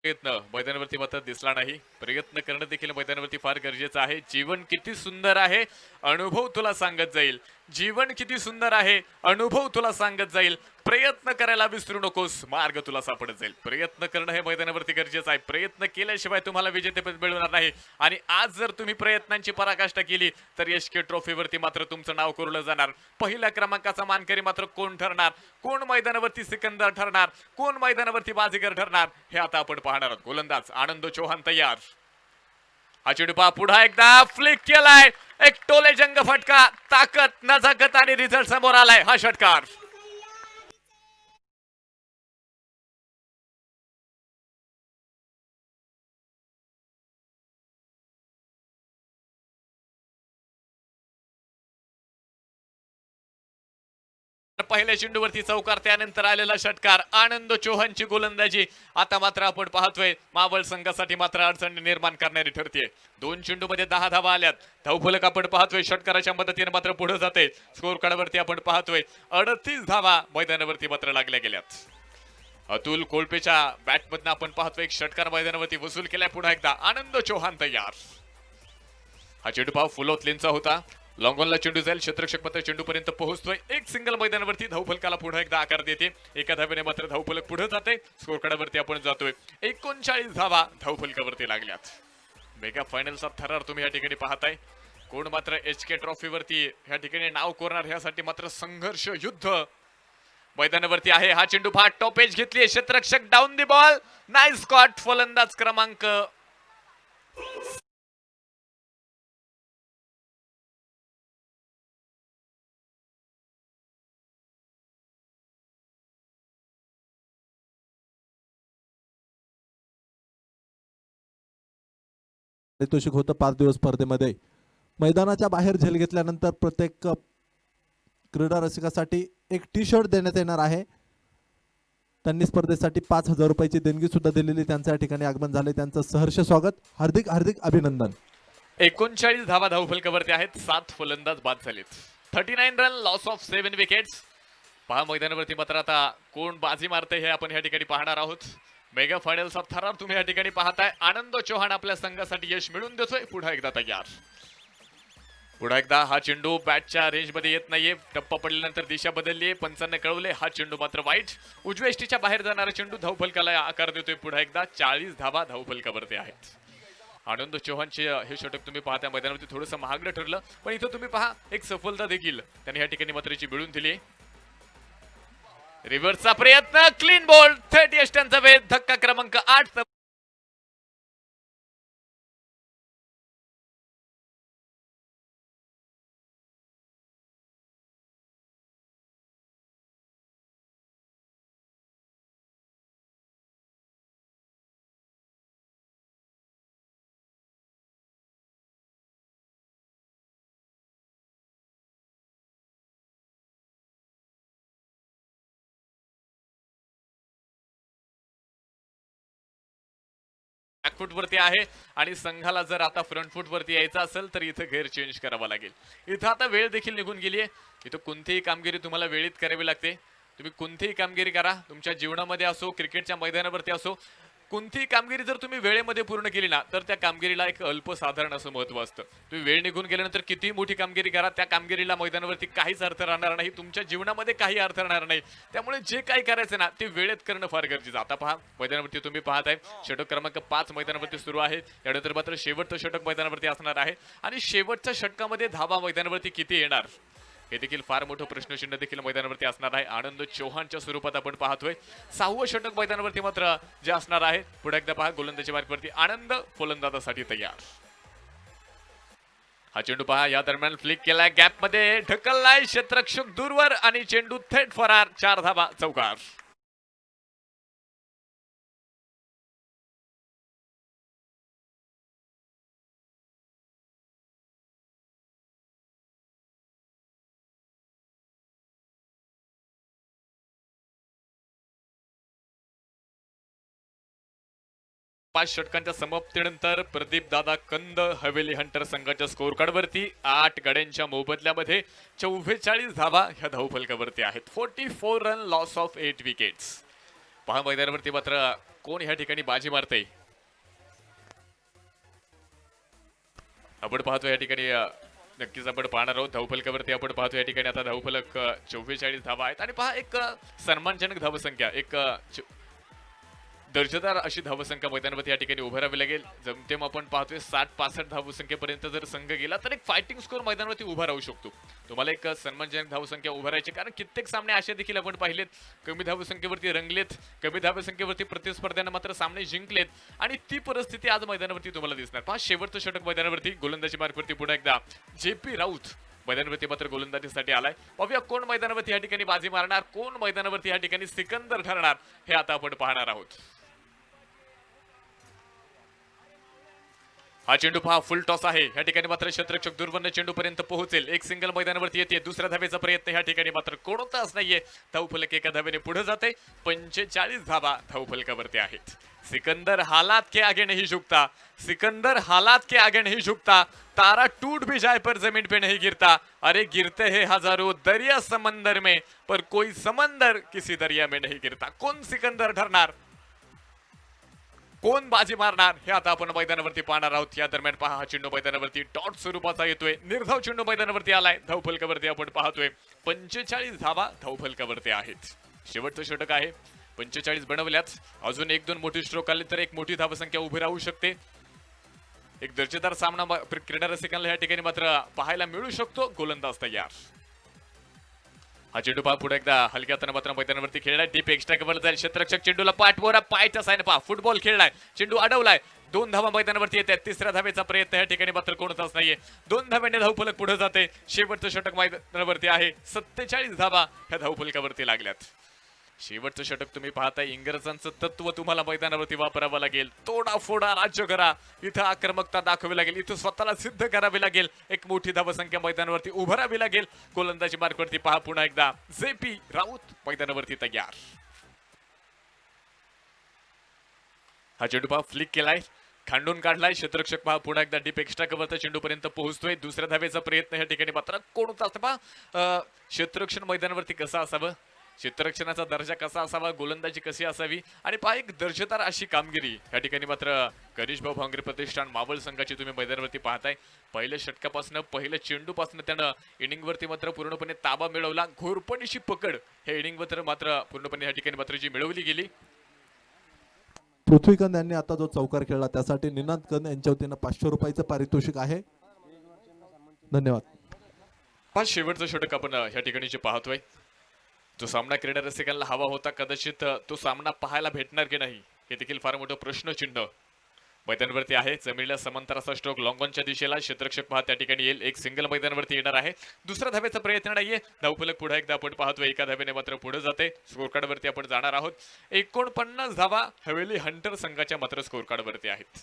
प्रयत्न मैदानावरती मात्र दिसला नाही. प्रयत्न करणं देखील मैदानावरती फार गरजेचं आहे. जीवन किती सुंदर आहे अनुभव तुला सांगत जाईल, जीवन किती सुंदर आहे अनुभव तुला सांगत जाईल. प्रयत्न करायला विसरू नकोस, मार्ग तुला सापडत जाईल. प्रयत्न करणं हे मैदानावरती गरजेचं आहे. प्रयत्न केल्याशिवाय तुम्हाला विजेतेपद मिळणार नाही. आणि आज जर तुम्ही प्रयत्नांची पराकाष्ठा केली तर HK ट्रॉफीवरती मात्र तुमचं नाव कोरलं जाणार. पहिल्या क्रमांकाचा मानकरी मात्र कोण ठरणार, कोण मैदानावरती सिकंदर ठरणार, कोण मैदानावरती बाजीगर ठरणार, हे आता आपण पाहणार आहोत. गोलंदाज आनंद चौहान तयार. हा चेंडू पहा पुन्हा एकदा फ्लिक केलाय. एक टोले जंग फटका, ताकद नजाकत आणि रिझल्ट समोर आलाय. हा षटकार. पहिल्या चेंडूवरती चौकार, त्यानंतर आलेला षटकार. आनंद चौहानची गोलंदाजी आता मात्र आपण पाहतोय मावळ संघासाठी मात्र अडचणी निर्माण करणारी ठरते. 2 चेंडूमध्ये 10 धावा आल्यात. धावफलक आपण पाहतोय षटकाराच्या मदतीने मात्र पुढे जाते. स्कोर कार्डवरती आपण पाहतोय 38 धावा मैदानावरती मात्र लागल्या गेल्यात. अतुल कोळपेच्या बॅटमधनं आपण पाहतो एक षटकार मैदानावरती वसूल केलाय. पुन्हा एकदा आनंद चौहान तयार. हा चेंडू पाव फुल ऑफ लेनचा होता. लॉंग ऑनला चेंडू जाईल. क्षेत्ररक्षक मात्र चेंडू पर्यंत पोहोचतोय. एक सिंगल मैदानावरती धावफलकाला पुन्हा एकदा आकार देते. एका धावेने मात्र धावफलक पुढे जाते. स्कोर कार्डावरती आपण जातोय. 39 धावा धावफलकावरती लागल्यात. मेगा फायनलचा थरार तुम्ही या ठिकाणी पाहताय. कोण मात्र HK ट्रॉफीवरती या ठिकाणी नाव कोरणार यासाठी मात्र संघर्ष युद्ध मैदानावरती आहे. हा चेंडू पहा टॉप एज घेतली. क्षेत्ररक्षक down the ball. Nice shot. फलंदाज क्रमांक पारितोषिक होतं 5 दिवस स्पर्धेमध्ये. मैदानाच्या बाहेर झेल घेतल्यानंतर प्रत्येक क्रीडा रसिकासाठी एक टी शर्ट देण्यात येणार आहे. त्यांनी स्पर्धेसाठी 5,000 रुपयाची देणगी सुद्धा दिलेली. त्यांचं या ठिकाणी आगमन झाले. त्यांचं सहर्ष स्वागत. हार्दिक हार्दिक अभिनंदन. 39 धावा धावफलकावरती आहेत. 7 फलंदाज बाद झालेत. 39 रन लॉस ऑफ 7 विकेट्स. पहा मैदानावरती मात्र आता कोण बाजी मारते हे आपण या ठिकाणी पाहणार आहोत. मेगा फायनलचा थरार तुम्ही या ठिकाणी पाहताय. आनंद चौहान आपल्या संघासाठी यश मिळवून देतोय. पुन्हा एकदा तयार. पुन्हा एकदा हा चेंडू बॅटच्या रेंज मध्ये येत नाहीये. टप्पा पडल्यानंतर दिशा बदलली. पंचांना कळवले. हा चेंडू मात्र वाईट. उजव्या एष्टीच्या बाहेर जाणारा चेंडू धावफलकाला आकार देतोय. पुन्हा एकदा 40 धावा धावफलकावरती आहेत. आनंद चौहानचे हे षटक तुम्ही पाहता मैदानावरती थोडंसं महागडं ठरलं, पण इथं तुम्ही पहा एक सफलता देखील त्यांनी या ठिकाणी मात्र मिळवून दिली. रिव्हर्सचा प्रयत्न. Clean ball. थेट यष्ट्यांचा वेध. धक्का क्रमांक 8. बॅकफूट वरती आहे आणि संघाला जर आता फ्रंट फूट वरती यायचं असेल तर इथं घेर चेंज करावा लागेल. इथं आता वेळ देखील निघून गेली आहे. इथं कोणतीही कामगिरी तुम्हाला वेळेत करावी लागते. तुम्ही कोणतीही कामगिरी करा. तुमच्या जीवनामध्ये असो, क्रिकेटच्या मैदानावरती असो, कोणतीही कामगिरी जर तुम्ही वेळेमध्ये पूर्ण केली ना तर त्या कामगिरीला एक अल्पसाधारण असं महत्व असतं. तुम्ही वेळ निघून गेल्यानंतर कितीही मोठी कामगिरी करा, त्या कामगिरीला मैदानावरती काहीच अर्थ राहणार नाही. तुमच्या जीवनामध्ये काही अर्थ राहणार नाही. त्यामुळे जे काही करायचं ना ते वेळेत करणं फार गरजेचं. आता पहा मैदानावरती तुम्ही पाहताय षटक क्रमांक 5 मैदानावरती सुरू आहे. त्यानंतर मात्र शेवटचं षटक मैदानावरती असणार आहे आणि शेवटच्या षटकामध्ये धावा मैदानावरती किती येणार हे देखील फार मोठं प्रश्नचिन्ह देखील मैदानावरती असणार आहे. आनंद चौहानच्या स्वरूपात आपण पाहतोय. 6वं षटक मैदानावरती मात्र जे असणार आहे. पुढे एकदा पहा गोलंदाजी मार्गावरती आनंद फलंदाजासाठी तयार. हा चेंडू पहा या दरम्यान फ्लिक केलाय. गॅप मध्ये ढकललाय. क्षेत्ररक्षक दूरवर आणि चेंडू थेट फरार. 4 धावा चौकार. पाच षटकांच्या समाप्तीनंतर प्रदीप दादा कंद हवेली हंटर संघाच्या स्कोर कार्डवरती 8 गड्यांच्या मोबदल्यामध्ये 44 धावा ह्या धावफलकावरती आहेत. 44 रन लॉस ऑफ 8 विकेट्स. पहा मैदानावरती मात्र कोण ह्या ठिकाणी बाजी मारते आपण पाहतो. या ठिकाणी नक्कीच आपण पाहणार आहोत. धावफलकावरती आपण पाहतो या ठिकाणी आता धावफलक 44 धावा आहेत आणि पहा एक सन्मानजनक धावसंख्या, एक दर्जेदार अशी धावसंख्या मैदानावरती या ठिकाणी उभं राहावी लागेल. जमतेम आपण पाहतोय 60-65 धावसंख्येपर्यंत जर संघ गेला तर एक फायटिंग स्कोर मैदानावरती उभा राहू शकतो. तुम्हाला एक सन्मानजनक धावसंख्या उभा राहायची, कारण कित्येक सामने असे देखील आपण पाहिलेत कमी धावसंख्येवरती रंगलेत, कमी धावसंख्येवरती प्रतिस्पर्ध्यांना मात्र सामने जिंकलेत आणि ती परिस्थिती आज मैदानावरती तुम्हाला दिसणार. पहा शेवटचं षटक मैदानावरती गोलंदाजी मार्गावरती पुन्हा एकदा JP राऊत मैदानावरती मात्र गोलंदाजीसाठी आलाय. पाहूया कोण मैदानावरती या ठिकाणी बाजी मारणार, कोण मैदानावरती या ठिकाणी सिकंदर ठरणार हे आता आपण पाहणार आहोत. हा चेंडू पहा फुल टॉस आहे या ठिकाणी मात्र क्षेत्ररक्षक दूरवरनं चेंडू पर्यंत पोहोचेल. एक सिंगल मैदानावरती येते. दुसऱ्या धावेचा प्रयत्न या ठिकाणी मात्र कोणताच नाहीये. धावफलक एका धावेने पुढे जाते. 45 धावा धावफलकावरती आहेत. सिकंदर हालात के आगे नहीं झुकता. सिकंदर हालात के आगे नहीं झुकता. तारा टूट भी जाए पर जमीन पे नहीं गिरता. अरे गिरते हैं हजारों दरिया समंदर में पर कोई समंदर किसी दरिया में नहीं गिरता. कोण सिकंदर ठरणार, कोण बाजी मारणार हे आता आपण मैदानावरती पाहणार आहोत. या दरम्यान पहा हा चेंडू मैदानावरती डॉट स्वरूपाचा येतोय. निर्धाव चेंडू मैदानावरती आलाय. धावफलकावरती आपण पाहतोय 45 धावा धावफलकावरती आहेत. शेवटचं षटक आहे. 45 बनवल्यात. अजून 1-2 मोठी स्ट्रोक आले तर एक मोठी धावसंख्या उभी राहू शकते. एक दर्जेदार सामना क्रीडा रसिकांना या ठिकाणी मात्र पाहायला मिळू शकतो. गोलंदाज तयार. हा चेंडू पहा पुढे एकदा हलक्या हाताने मात्र मैदानावरती खेळलाय. डीप एक्स्ट्रा कव्हर जाईल. क्षेत्ररक्षक चेंडूला पाठवरा पायच्या साईने पहा फुटबॉल खेळलाय. चेंडू अडवलाय. 2 धावा मैदानावरती येतात. तिसऱ्या धावेचा प्रयत्न या ठिकाणी मात्र कोणताच नाहीये. 2 धाव्याने धावफलक पुढे जाते. शेवटचं षटक मैदानावरती आहे. 47 धावा ह्या धावफलकावरती लागल्यात. शेवटचं षटक तुम्ही पाहताय. इंग्रजांचं तत्व तुम्हाला मैदानावरती वापरावं लागेल. तोडाफोडा राज्य करा. इथं आक्रमकता दाखवावी लागेल. इथं स्वतःला सिद्ध करावी लागेल. एक मोठी धावसंख्या मैदानावरती उभारावी लागेल. गोलंदाजी मार्कवरती पहा पुन्हा एकदा जेपी राऊत मैदानावरती तयार. हा चेंडू पहा फ्लिक केलाय. खांडून काढलाय. क्षेत्ररक्षक पहा पुन्हा एकदा डीप एक्स्ट्रा कव्हरचा चेंडू पर्यंत पोहोचतोय. दुसऱ्या धावेचा प्रयत्न या ठिकाणी मात्र कोणता असतं पहा. क्षेत्ररक्षण मैदानावरती कसं असावं, क्षेत्ररक्षणाचा दर्जा कसा असावा, गोलंदाजी कशी असावी आणि पहा एक दर्जेदार अशी कामगिरी या ठिकाणी मात्र कनिष भाऊ भांगरे प्रतिष्ठान मावळ संघाची तुम्ही मैदानावरती पाहताय. पहिल्या षटकापासून पहिल्या चेंडूपासून त्यानं इनिंगवरती मात्र पूर्णपणे ताबा मिळवला. घोरपणीशी पकड हे इनिंग मात्र पूर्णपणे या ठिकाणी मात्र जी मिळवली गेली. पृथ्वीकंद यांनी आता जो चौकार खेळला त्यासाठी निनाद कंद यांच्या वतीनं 500 रुपयाचं पारितोषिक आहे. धन्यवाद. पाच शेवटचं षटक आपण या ठिकाणी जे पाहतोय. जो सामना क्रीडा रसिकांना हवा होता कदाचित तो सामना पाहायला भेटणार की नाही हे देखील फार मोठं प्रश्नचिन्ह मैदानावरती आहे. जमिनीला समांतर असा स्ट्रोक लॉंगॉनच्या दिशेला. क्षेत्ररक्षक पहा त्या ठिकाणी येईल. एक सिंगल मैदानावरती येणार आहे. दुसऱ्या धावेचा प्रयत्न नाहीये. धावफलक पुढे एकदा आपण पाहतोय. एका धावेने मात्र पुढे जाते. स्कोर कार्ड वरती आपण जाणार आहोत. 49 धावा हवेली हंटर संघाच्या मात्र स्कोर कार्ड वरती आहेत.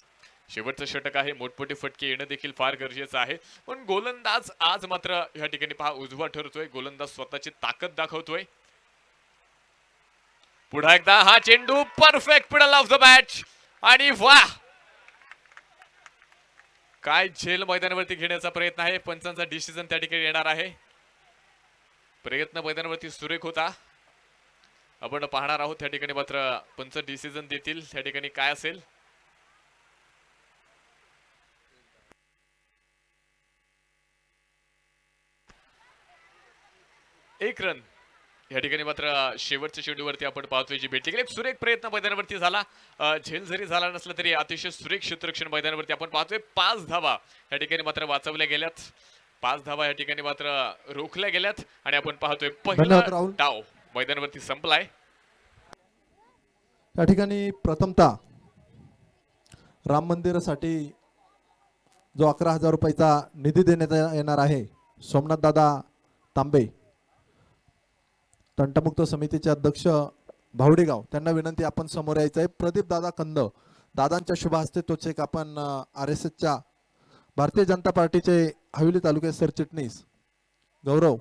शेवटचं षटक आहे. मोठमोठे फटके येणं देखील फार गरजेचं आहे. पण गोलंदाज आज मात्र या ठिकाणी पहा उजवा ठरतोय. गोलंदाज स्वतःची ताकद दाखवतोय. पुन्हा एकदा हा चेंडू perfect middle of the match आणि वाह काय झेल मैदानावरती घेण्याचा प्रयत्न आहे. पंचांचा डिसिजन त्या ठिकाणी येणार आहे. प्रयत्न मैदानावरती सुरेख होता. आपण पाहणार आहोत त्या ठिकाणी मात्र पंच डिसिजन देतील. त्या ठिकाणी काय असेल. एक रन या ठिकाणी मात्र शेवटच्या चेंडूवरती आपण पाहतोय जी भेटली गेली. सुरेख प्रयत्न मैदानावरती झाला. झेल जरी झाला नसला तरी अतिशय सुरेख क्षेत्ररक्षण मैदानावरती आपण पाहतोय. 5 धावा या ठिकाणी मात्र वाचवल्या गेल्यात. 5 धावा या ठिकाणी मात्र रोखल्या गेल्यात आणि आपण पाहतोय पहिला डाव मैदानावरती संपलाय. या ठिकाणी प्रथमतः राम मंदिरासाठी जो 11,000 रुपयाचा निधी देण्यात येणार आहे. सोमनाथ दादा तांबे तंटमुक्त समितीचे अध्यक्ष भावडेगाव त्यांना विनंती आपण समोर यायचं आहे. प्रदीप दादा कंद दादांच्या शुभ हस्ते तो चेक आपण RSSच्या भारतीय जनता पार्टीचे हवेली तालुक्यात सरचिटणीस गौरव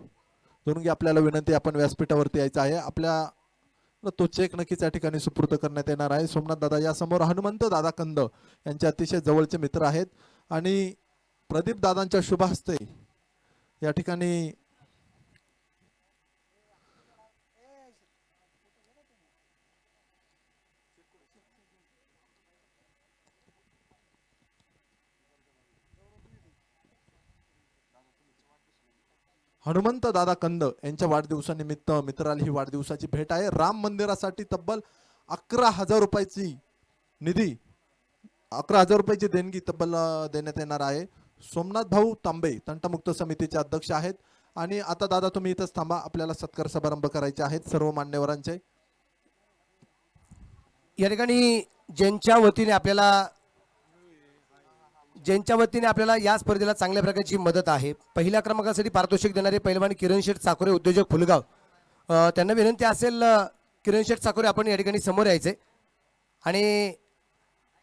दोनगी आपल्याला विनंती आपण व्यासपीठावरती यायचं आहे. आपल्या तो चेक नक्कीच या ठिकाणी सुपूर्द करण्यात येणार आहे. सोमनाथ दादा या समोर हनुमंत दादा कंद यांचे अतिशय जवळचे मित्र आहेत आणि प्रदीप दादांच्या शुभ हस्ते या ठिकाणी हनुमंत दादा कंद यांच्या वाढदिवसानिमित्त मित्राला ही वाढदिवसाची भेट आहे. राम मंदिरासाठी तब्बल 11,000 रुपयाची निधी 11,000 रुपयाची देणगी तब्बल देण्यात येणार आहे. सोमनाथ भाऊ तांबे तंटमुक्त समितीचे अध्यक्ष आहेत आणि आता दादा तुम्ही इथंच थांबा. आपल्याला सत्कार समारंभ करायचे आहेत सर्व मान्यवरांचे. या ठिकाणी ज्यांच्या वतीने आपल्याला या स्पर्धेला चांगल्या प्रकारची मदत आहे. पहिल्या क्रमांकासाठी पारितोषिक देणारे पैलवान किरण शेठ साकोरे उद्योजक फुलगाव त्यांना विनंती असेल किरण शेठ साकोरे आपण या ठिकाणी समोर यायचे आणि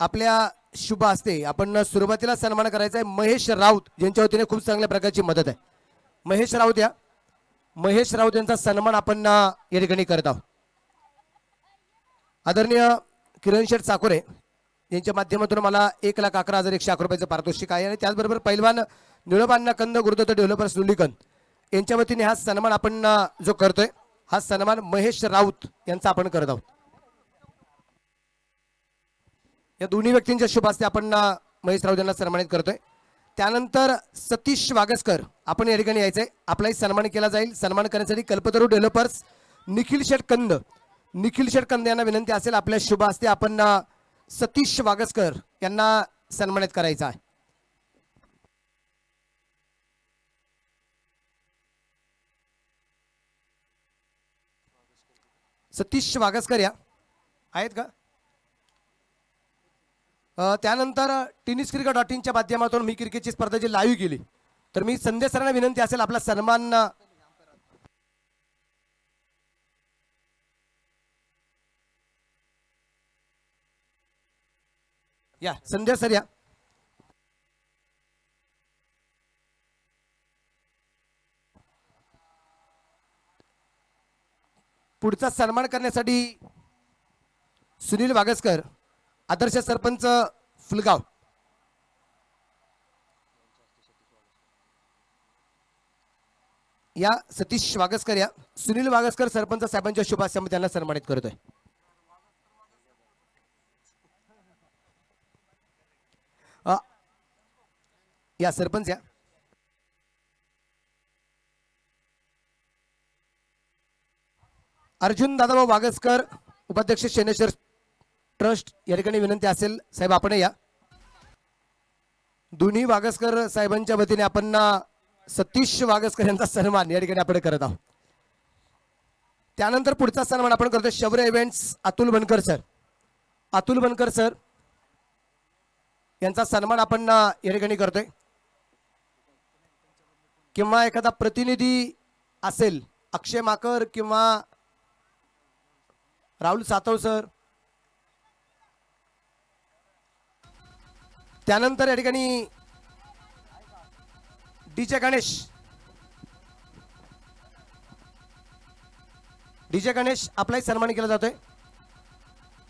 आपल्या शुभ असते आपण सुरुवातीला सन्मान करायचा आहे महेश राऊत यांच्या वतीने खूप चांगल्या प्रकारची मदत आहे. महेश राऊत महेश राऊत यांचा सन्मान आपण या ठिकाणी करत आहोत. आदरणीय किरण शेठ साकोरे यांच्या माध्यमातून मला 1,11,101 रुपयाचं पारितोषिक आहे आणि त्याचबरोबर पैलवान निळोबांना कंद गुरुदत्त डेव्हलपर्स लुलीकंद यांच्या वतीने हा सन्मान आपण जो करतोय हा सन्मान महेश राऊत यांचा आपण करत आहोत. या दोन्ही व्यक्तींच्या शुभ हस्ते आपण महेश राऊत यांना सन्मानित करतोय. त्यानंतर सतीश वागसकर आपण या ठिकाणी यायचंय आपलाही सन्मान केला जाईल. सन्मान करण्यासाठी कल्पतरू डेव्हलपर्स निखिल शेठ कंद यांना विनंती असेल आपल्या शुभ हस्ते आपण सतीश वागसकर यांना सन्मानित करायचं आहे. सतीश वागसकर या आहेत का? त्यानंतर टेनिस क्रिकेट.inच्या माध्यमातून मी क्रिकेटची स्पर्धा जी लाईव्ह केली तर मी संदेश सरांना विनंती असेल आपला सन्मान या संदेश सर या. पुढचा सन्मान करण्यासाठी सुनील वागसकर आदर्श सरपंच फुलगाव या सतीश वागसकर या सुनील वागसकर सरपंच साहेबांच्या शुभ हस्ते त्यांना सन्मानित करतोय. या सरपंच या अर्जुन दादाभाऊ वागसकर उपाध्यक्ष शेनेश्वर ट्रस्ट या ठिकाणी विनंती असेल साहेब आपण या. दोन्ही वागसकर साहेबांच्या वतीने आपण सतीश वागसकर यांचा सन्मान या ठिकाणी आपण करत आहोत. त्यानंतर पुढचा सन्मान आपण करतो शौर्य इव्हेंट्स अतुल बनकर सर यांचा सन्मान आपण या ठिकाणी करतोय. किंवा एखादा प्रतिनिधी असेल अक्षय माकर किंवा राहुल सातव सर. त्यानंतर या ठिकाणी डीजे गणेश आपलाही सन्मान केला जातोय.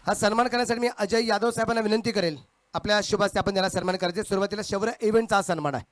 हा सन्मान करण्यासाठी मी अजय यादव साहेबांना विनंती करेल आपल्या शुभ हस्ते आपण त्याला सन्मान करायचे. सुरुवातीला शौर्य इव्हेंटचा सन्मान आहे.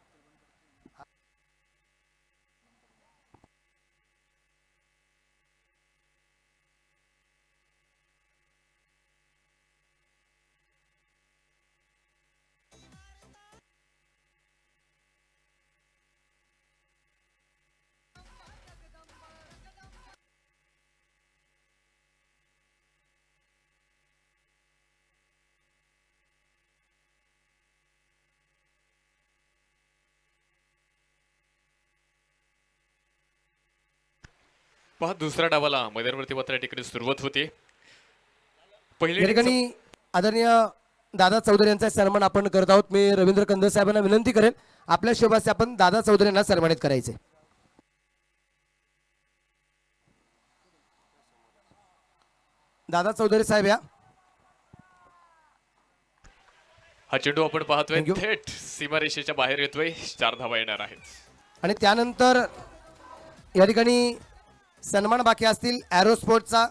पहा दुसऱ्या डावाला मैदानावरती मात्र या ठिकाणी सुरुवात होते. या पहिल्या ठिकाणी आदरणीय दादा चौधरी यांचा सन्मान आपण करत आहोत. मी रवींद्र कंद साहेबांना विनंती करेन आपल्या शुभ हस्ते आपण दादा चौधरी यांना सन्मानित करायचे. दादा चौधरी साहेब या. हा चेंडू आपण पाहतोय Thank you. थेट सीमारेषेच्या बाहेर येतोय. 4 धावा येणार आहेत. आणि त्यानंतर या ठिकाणी सन्मान बाकी असतील एरो स्पोर्टचा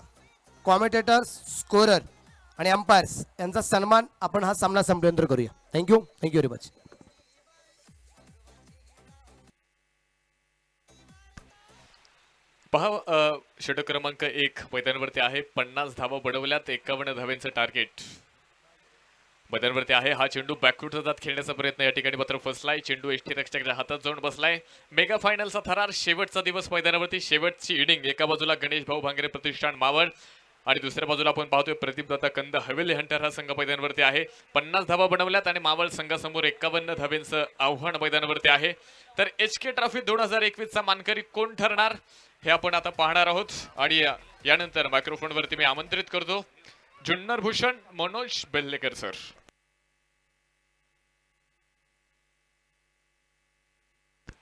कॉमेंटेटर्स स्कोरर आणि अंपायर्स यांचा सन्मान आपण हा सामना संपल्यानंतर करूया. Thank you very much. पहा षटक क्रमांक 1 मैदानावरती आहे. 50 धावा बनवल्यात. 51 धाव्यांचं टार्गेट मैदानावरती आहे. हा चेंडू बॅकफूट जात खेळण्याचा प्रयत्न या ठिकाणी मात्र फसलाय. चेंडू एसटी रक्षकाच्या हातात जाऊन बसलाय. मेगा फायनलचा थरार शेवटचा दिवस मैदानावरती. शेवटची इनिंग. एका बाजूला गणेश भाऊ भांगरे प्रतिष्ठान मावळ आणि दुसऱ्या बाजूला आपण पाहतोय प्रदीप दत्ता कंद हवेली हंटर हा संघ मैदानावरती आहे. 50 धावा बनवल्यात आणि मावळ संघासमोर 51 धाव्यांचं आव्हान मैदानावरती आहे. तर HK ट्रॉफी 2021चा मानकरी कोण ठरणार हे आपण आता पाहणार आहोत. आणि यानंतर मायक्रोफोनवरती मी आमंत्रित करतो जुन्नर भूषण मनोज बेल्लेकर सर.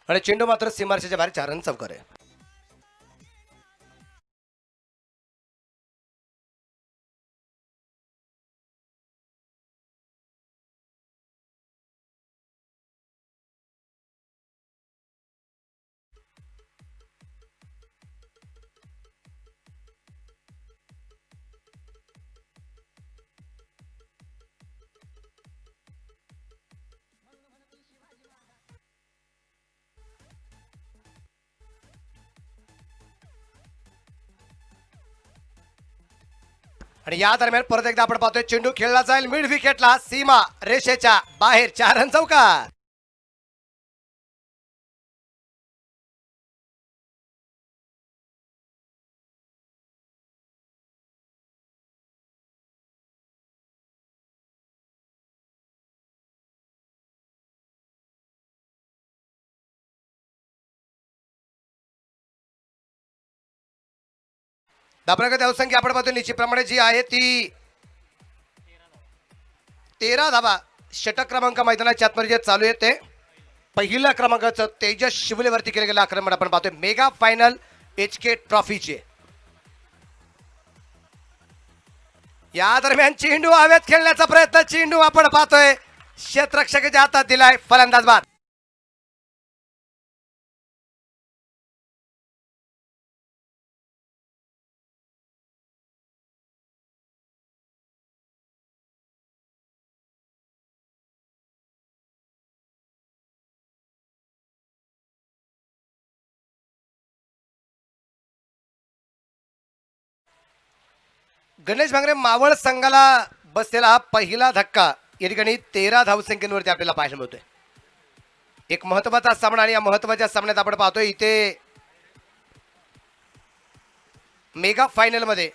आणि चेंडू मात्र सीमारेषेच्या बाहेर 4 रन चौकार आहे. आणि या दरम्यान परत एकदा आपण पाहतोय चेंडू खेळला जाईल मिड विकेटला, सीमा रेषेच्या बाहेर, 4 रन चौकार. धाबळकर धावसंख्या आपण पाहतो निश्चितप्रमाणे जी आहे ती 13 धाबा. षटक क्रमांक मैदानाच्या आतमध्ये जे चालू आहे ते पहिल्या क्रमांकाचं तेजस शिवलेवरती केलं गेलं आक्रमण आपण पाहतोय मेगा फायनल HK ट्रॉफीचे. या दरम्यान चेंडू हवेत खेळण्याचा प्रयत्न, चेंडू आपण पाहतोय क्षेत्ररक्षकाच्या हातात दिलाय, फलंदाज बाद. गणेश भांगरे मावळ संघाला बसलेला हा पहिला धक्का या ठिकाणी 13 धावसंख्येवरती आपल्याला पाहायला मिळतोय. एक महत्वाचा सामना आणि या महत्वाच्या सामन्यात आपण पाहतोय इथे मेगा फायनल मध्ये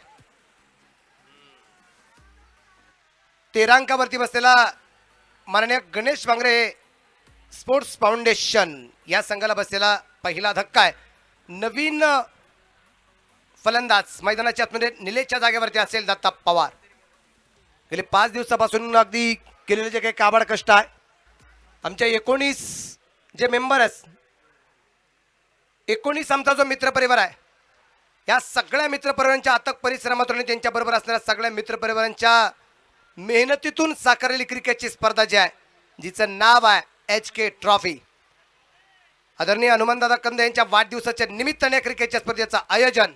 13 अंकावरती बसलेला माननीय गणेश भांगरे स्पोर्ट्स फाउंडेशन या संघाला बसलेला पहिला धक्का आहे. नवीन फलंदाज मैदानाच्या आतमध्ये निलेशच्या जागेवरती असेल दत्ता पवार. गेले 5 दिवसापासून अगदी केलेले जे काही काबाड कष्ट आहे, आमच्या 19 जे मेंबर आहेत, 19 आमचा जो मित्रपरिवार आहे, या सगळ्या मित्रपरिवारांच्या अथक परिश्रमातून आणि त्यांच्याबरोबर असणाऱ्या सगळ्या मित्रपरिवारांच्या मेहनतीतून साकारलेली क्रिकेटची स्पर्धा जी आहे, जिचं नाव आहे HK ट्रॉफी. आदरणीय हनुमानदादा कंद यांच्या वाढदिवसाच्या निमित्ताने क्रिकेटच्या स्पर्धेचं आयोजन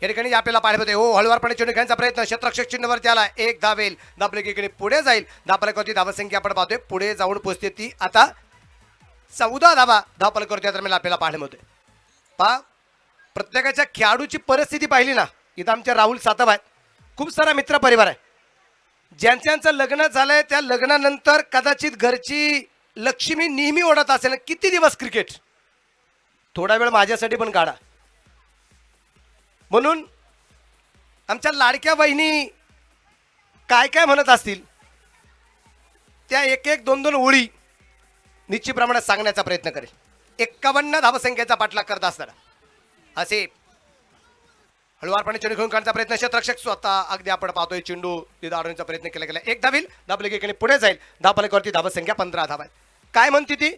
या ठिकाणी आपल्याला पाहायला मिळते. हो, हळूवारपणे चेंडू खेळण्याचा प्रयत्न, क्षेत्ररक्षक चिन्हावरती आला, एक धावेल, दाबले की इकडे पुढे जाईल. धावफलकावरती धावसंख्या आपण पाहतोय पुढे जाऊन पोहोचते ती आता 14 धावा धावफलकावरती दरम्यान आपल्याला पाहायला मिळते. पहा, प्रत्येकाच्या खेळाडूची परिस्थिती पाहिली ना, इथं आमच्या राहुल सातव आहेत, खूप सारा मित्र परिवार आहे, ज्यांचं लग्न झालंय त्या लग्नानंतर कदाचित घरची लक्ष्मी नेहमी ओढत असेल, किती दिवस क्रिकेट, थोडा वेळ माझ्यासाठी पण काढा. म्हणून आमच्या लाडक्या बहिणी काय काय म्हणत असतील त्या एक एक दोन दोन ओळी निश्चित प्रमाणात सांगण्याचा प्रयत्न करेल. 51 धावसंख्येचा पाठलाग करत असताना असे हळुवारपणे चेंडू घेऊन काढण्याचा प्रयत्न, क्षेत्ररक्षक स्वतः अगदी आपण पाहतोय चेंडू तिथं अडवण्याचा प्रयत्न केला गेला, एक धावेल, दाबले की पुढे जाईल. धावफलकावरती धावसंख्या 15 धावा. काय म्हणते ती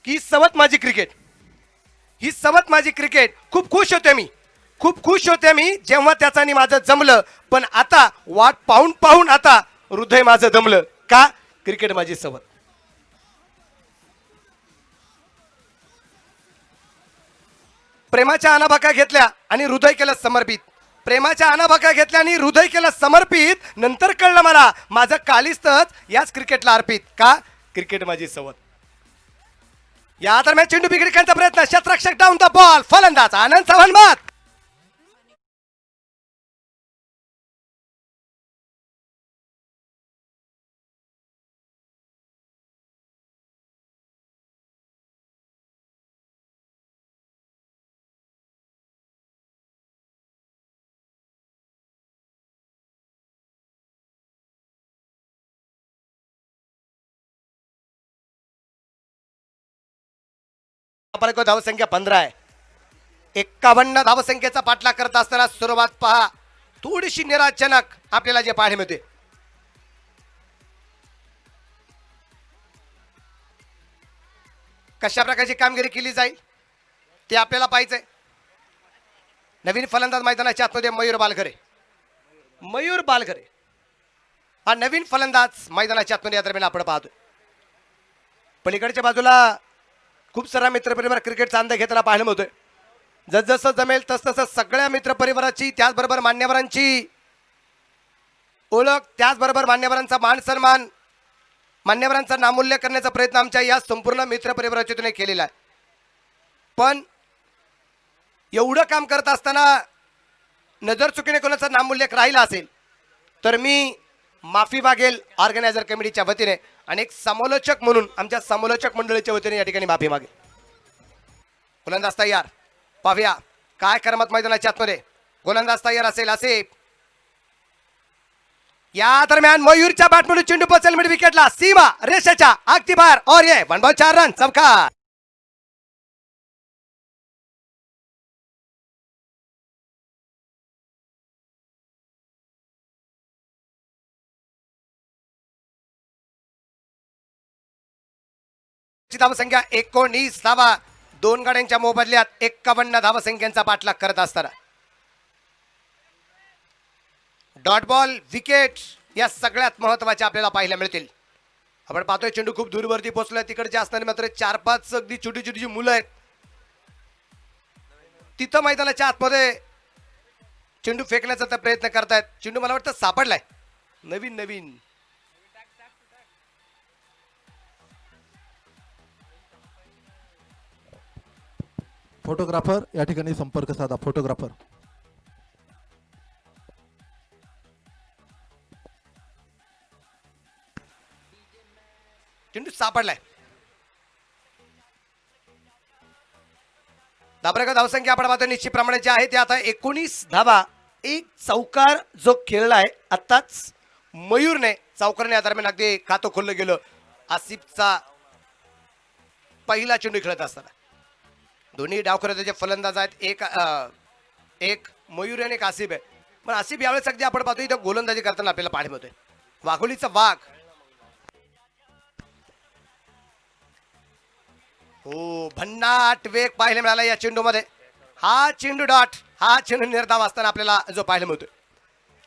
की सवत माझी क्रिकेट, ही सवत माझी क्रिकेट. खूप खुश होते मी, खूप खुश होते मी जेव्हा त्याचा आणि माझं जमलं, पण आता वाट पाहून पाहून आता हृदय माझं दमलं. का? क्रिकेट माझी सवत. प्रेमाच्या अनाभाका घेतल्या आणि हृदय केलं समर्पित, प्रेमाच्या अनाभाका घेतल्या आणि हृदय केलं समर्पित. नंतर कळलं मला माझं कालिस्तच याच क्रिकेटला अर्पित. का? क्रिकेट माझी सवत. या दरम्यान चेंडू बिघडण्याचा प्रयत्न, क्षेत्ररक्षक डाऊन द बॉल, फलंदाज आनंद चव्हाण बाद. धावसंख्या 15 आहे. 51 धावसंख्येचा पाठलाग करत असताना सुरुवात पहा थोडीशी निराशजनक आपल्याला जे पाहायला मिळते. कशा प्रकारची कामगिरी केली जाईल ते आपल्याला पाहिजे. नवीन फलंदाज मैदानाच्या आतमध्ये मयूर बालघरे, मयूर बालघरे हा नवीन फलंदाज मैदानाच्या आतमध्ये या दरम्यान आपण पाहतोय. पलीकडच्या बाजूला खूप सारा मित्रपरिवार क्रिकेटचा अंदाज घेताना पाहायला मिळतोय. जसजसं जमेल तसतसं सगळ्या मित्रपरिवाराची, त्याचबरोबर मान्यवरांची ओळख, त्याचबरोबर मान्यवरांचा मान सन्मान, मान्यवरांचा नामूल्य करण्याचा प्रयत्न आमच्या या संपूर्ण मित्रपरिवाराच्या वतीने केलेला आहे. पण एवढं काम करत असताना नजर चुकीने कोणाचा नामोल्लेख राहिला असेल तर मी माफी मागेल ऑर्गनायझर कमिटीच्या वतीने आणि एक समालोचक म्हणून आमच्या समालोचक मंडळीच्या वतीने या ठिकाणी माफी मागेल. गोलंदाज तयार, पाहूया काय करमत मैदानाच्या आतमध्ये. गोलंदाज तयार असेल असे या दरम्यान मयूरच्या बॅटमधून चेंडू पोचेल मिड विकेटला, सीमा रेषेच्या अगदी बाहेर और ये 1 बॉल 4 रन चौकार. धावसंख्या 19 धावा, 2 गाड्यांच्या मोबदल्यात 51 धावसंख्यांचा पाठलाग करत असताना डॉट बॉल विकेट या सगळ्यात महत्वाच्या आपल्याला पाहायला मिळतील. आपण पाहतोय चेंडू खूप दूरवरती पोहोचलाय, तिकडचे असणारे मात्र 4-5 अगदी छोटी छोटी जी मुलं आहेत तिथं मैदानाच्या आतमध्ये चेंडू फेकण्याचा ते प्रयत्न करतायत. चेंडू मला वाटतं सापडलाय नवीन फोटोग्राफर या ठिकाणी संपर्क साधा. फोटोग्राफर चेंडू सापडलाय. दाबरेगा धावसंख्या आपण पाहतो निश्चित प्रमाणाची आहे ते आता 19 धावा, एक चौकार जो खेळलाय आत्ताच मयूरने चौकारने दरम्यान अगदी खातं खोललं गेलं. आसिफचा पहिला चेंडू खेळत असताना दोन्ही डावखुऱ्याचे फलंदाज आहेत, एक मयूर आणि एक आसिफ आहे. पण आसिफ यावेळेस अगदी आपण पाहतो इथं गोलंदाजी करताना आपल्याला पाहायला मिळतोय. वाघोलीचा वाघ हो भन्नाट वेग पाहायला मिळाला या चेंडूमध्ये. हा चेंडू डॉट, हा चेंडू निर्धाव असताना आपल्याला जो पाहायला मिळतोय.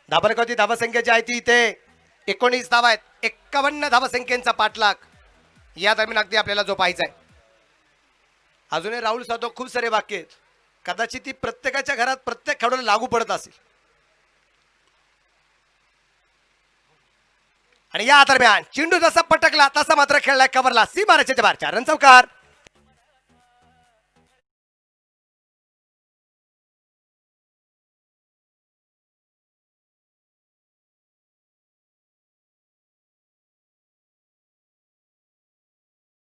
धाबरकवती धावसंख्या जी आहे ती इथे 19 धावा आहेत, 51 धावसंख्येचा पाठलाग या दरम्यान अगदी आपल्याला जो पाहायचा आहे. अजूनही राहुल साधो खूप सारे वाक्य आहेत, कदाचित ती प्रत्येकाच्या घरात प्रत्येक खेळाडूला लागू पडत असेल. आणि या दरम्यान चेंडू जसा पटकला तसा मात्र खेळलाय कव्हरला, सीमा रेषेच्या बाहेर 4 रन चौकार.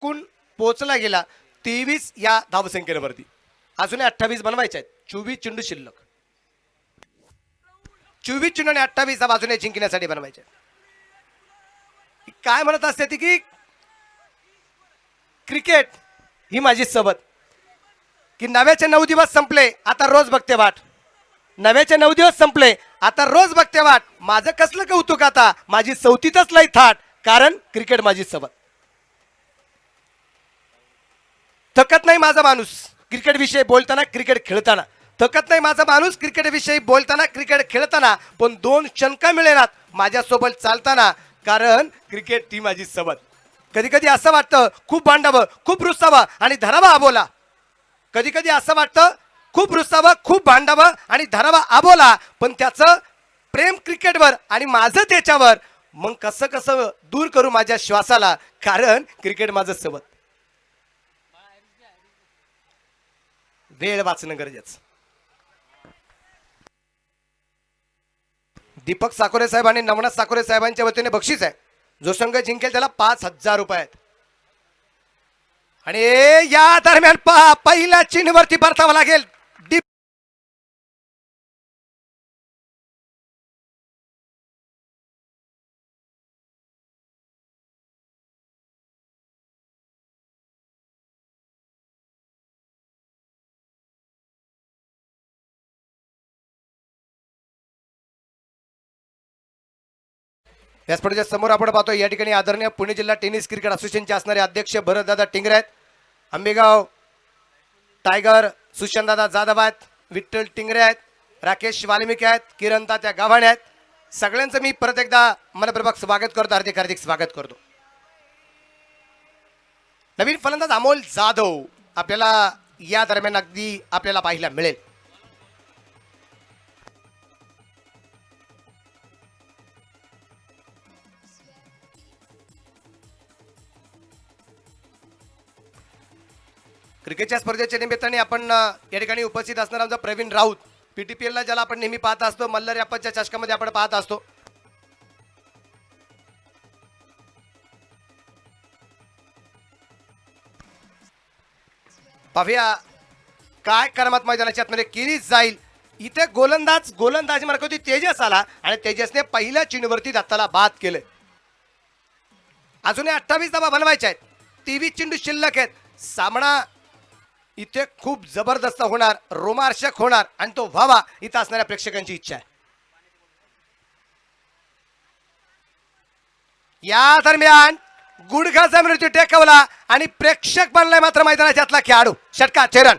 कुण पोचला गेला 23 या धावसंख्येवरती. अजून 28 बनवायचे आहेत, 24 चेंडू शिल्लक. 24 चेंडू आणि 28 धावा अजून जिंकण्यासाठी बनवायचे. काय म्हणत असते ती की क्रिकेट ही माझी सबत, की नव्याचे 9 दिवस संपले आता रोज बघते वाट. नव्याचे 9 दिवस संपले आता रोज बघते वाट. माझं कसलं कौतुक आता, माझी सवतीतच लई थाट, कारण क्रिकेट माझी सबत. थकत नाही माझा माणूस क्रिकेट विषयी बोलताना, क्रिकेट खेळताना. थकत नाही माझा माणूस क्रिकेट विषयी बोलताना, क्रिकेट खेळताना. पण 2 शंका मिळेनात माझ्यासोबत चालताना, कारण क्रिकेट ती माझी सबत. कधी कधी असं वाटतं खूप भांडावं, खूप रुसावं आणि धरावा आबोला. कधी कधी असं वाटतं खूप रुसावं, खूप भांडावं आणि धरावा आबोला. पण त्याचं प्रेम क्रिकेटवर आणि माझं त्याच्यावर, मग कसं कसं दूर करू माझ्या श्वासाला, कारण क्रिकेट माझं सबत. वेळ वाचणं गरजेचं. दीपक साकोरे साहेब आणि नवनाथ साकोरे साहेबांच्या वतीने बक्षीस आहे. जो संघ जिंकेल त्याला 5,000 रुपये आहेत. आणि या दरम्यान पहिल्या चिन्हवरती परतावं लागेल. या स्पर्धेच्या समोर आपण पाहतो या ठिकाणी आदरणीय पुणे जिल्हा टेनिस क्रिकेट असोसिएशनचे असणारे अध्यक्ष भरतदादा टिंगरे आहेत. आंबेगाव टायगर सुशांतदादा जाधव आहेत, विठ्ठल टिंगरे आहेत, राकेश वाल्मिकी आहेत, किरण तात्या गाव्हाणे आहेत. सगळ्यांचं मी परत एकदा मनपूर्वक स्वागत करतो, हार्दिक हार्दिक स्वागत करतो. नवीन फलंदाज अमोल जाधव आपल्याला या दरम्यान अगदी आपल्याला पाहायला मिळेल. क्रिकेटच्या स्पर्धेच्या निमित्ताने आपण या ठिकाणी उपस्थित असणार आमचा प्रवीण राऊत PTPL ला ज्याला आपण नेहमी पाहत असतो, मल्हारप्पाच्या चषकामध्ये आपण पाहत असतो. पाहूया काय करमत मैदानाच्या आतमध्ये केली जाईल. इथे गोलंदाजी मार्क होती, तेजस आला आणि तेजसने पहिल्या चेंडूवरती दत्ताला बाद केले. अजूनही 28 धावा बनवायच्या आहेत, 23 चेंडू शिल्लक आहेत. सामना इथे खूप जबरदस्त होणार, रोमार्चक होणार आणि तो व्हावा इथं असणाऱ्या प्रेक्षकांची इच्छा आहे. या दरम्यान गुडघाचा मृत्यू टेकवला आणि प्रेक्षक बनलाय मात्र मैदानाच्या आतला खेळाडू षटकार चरण.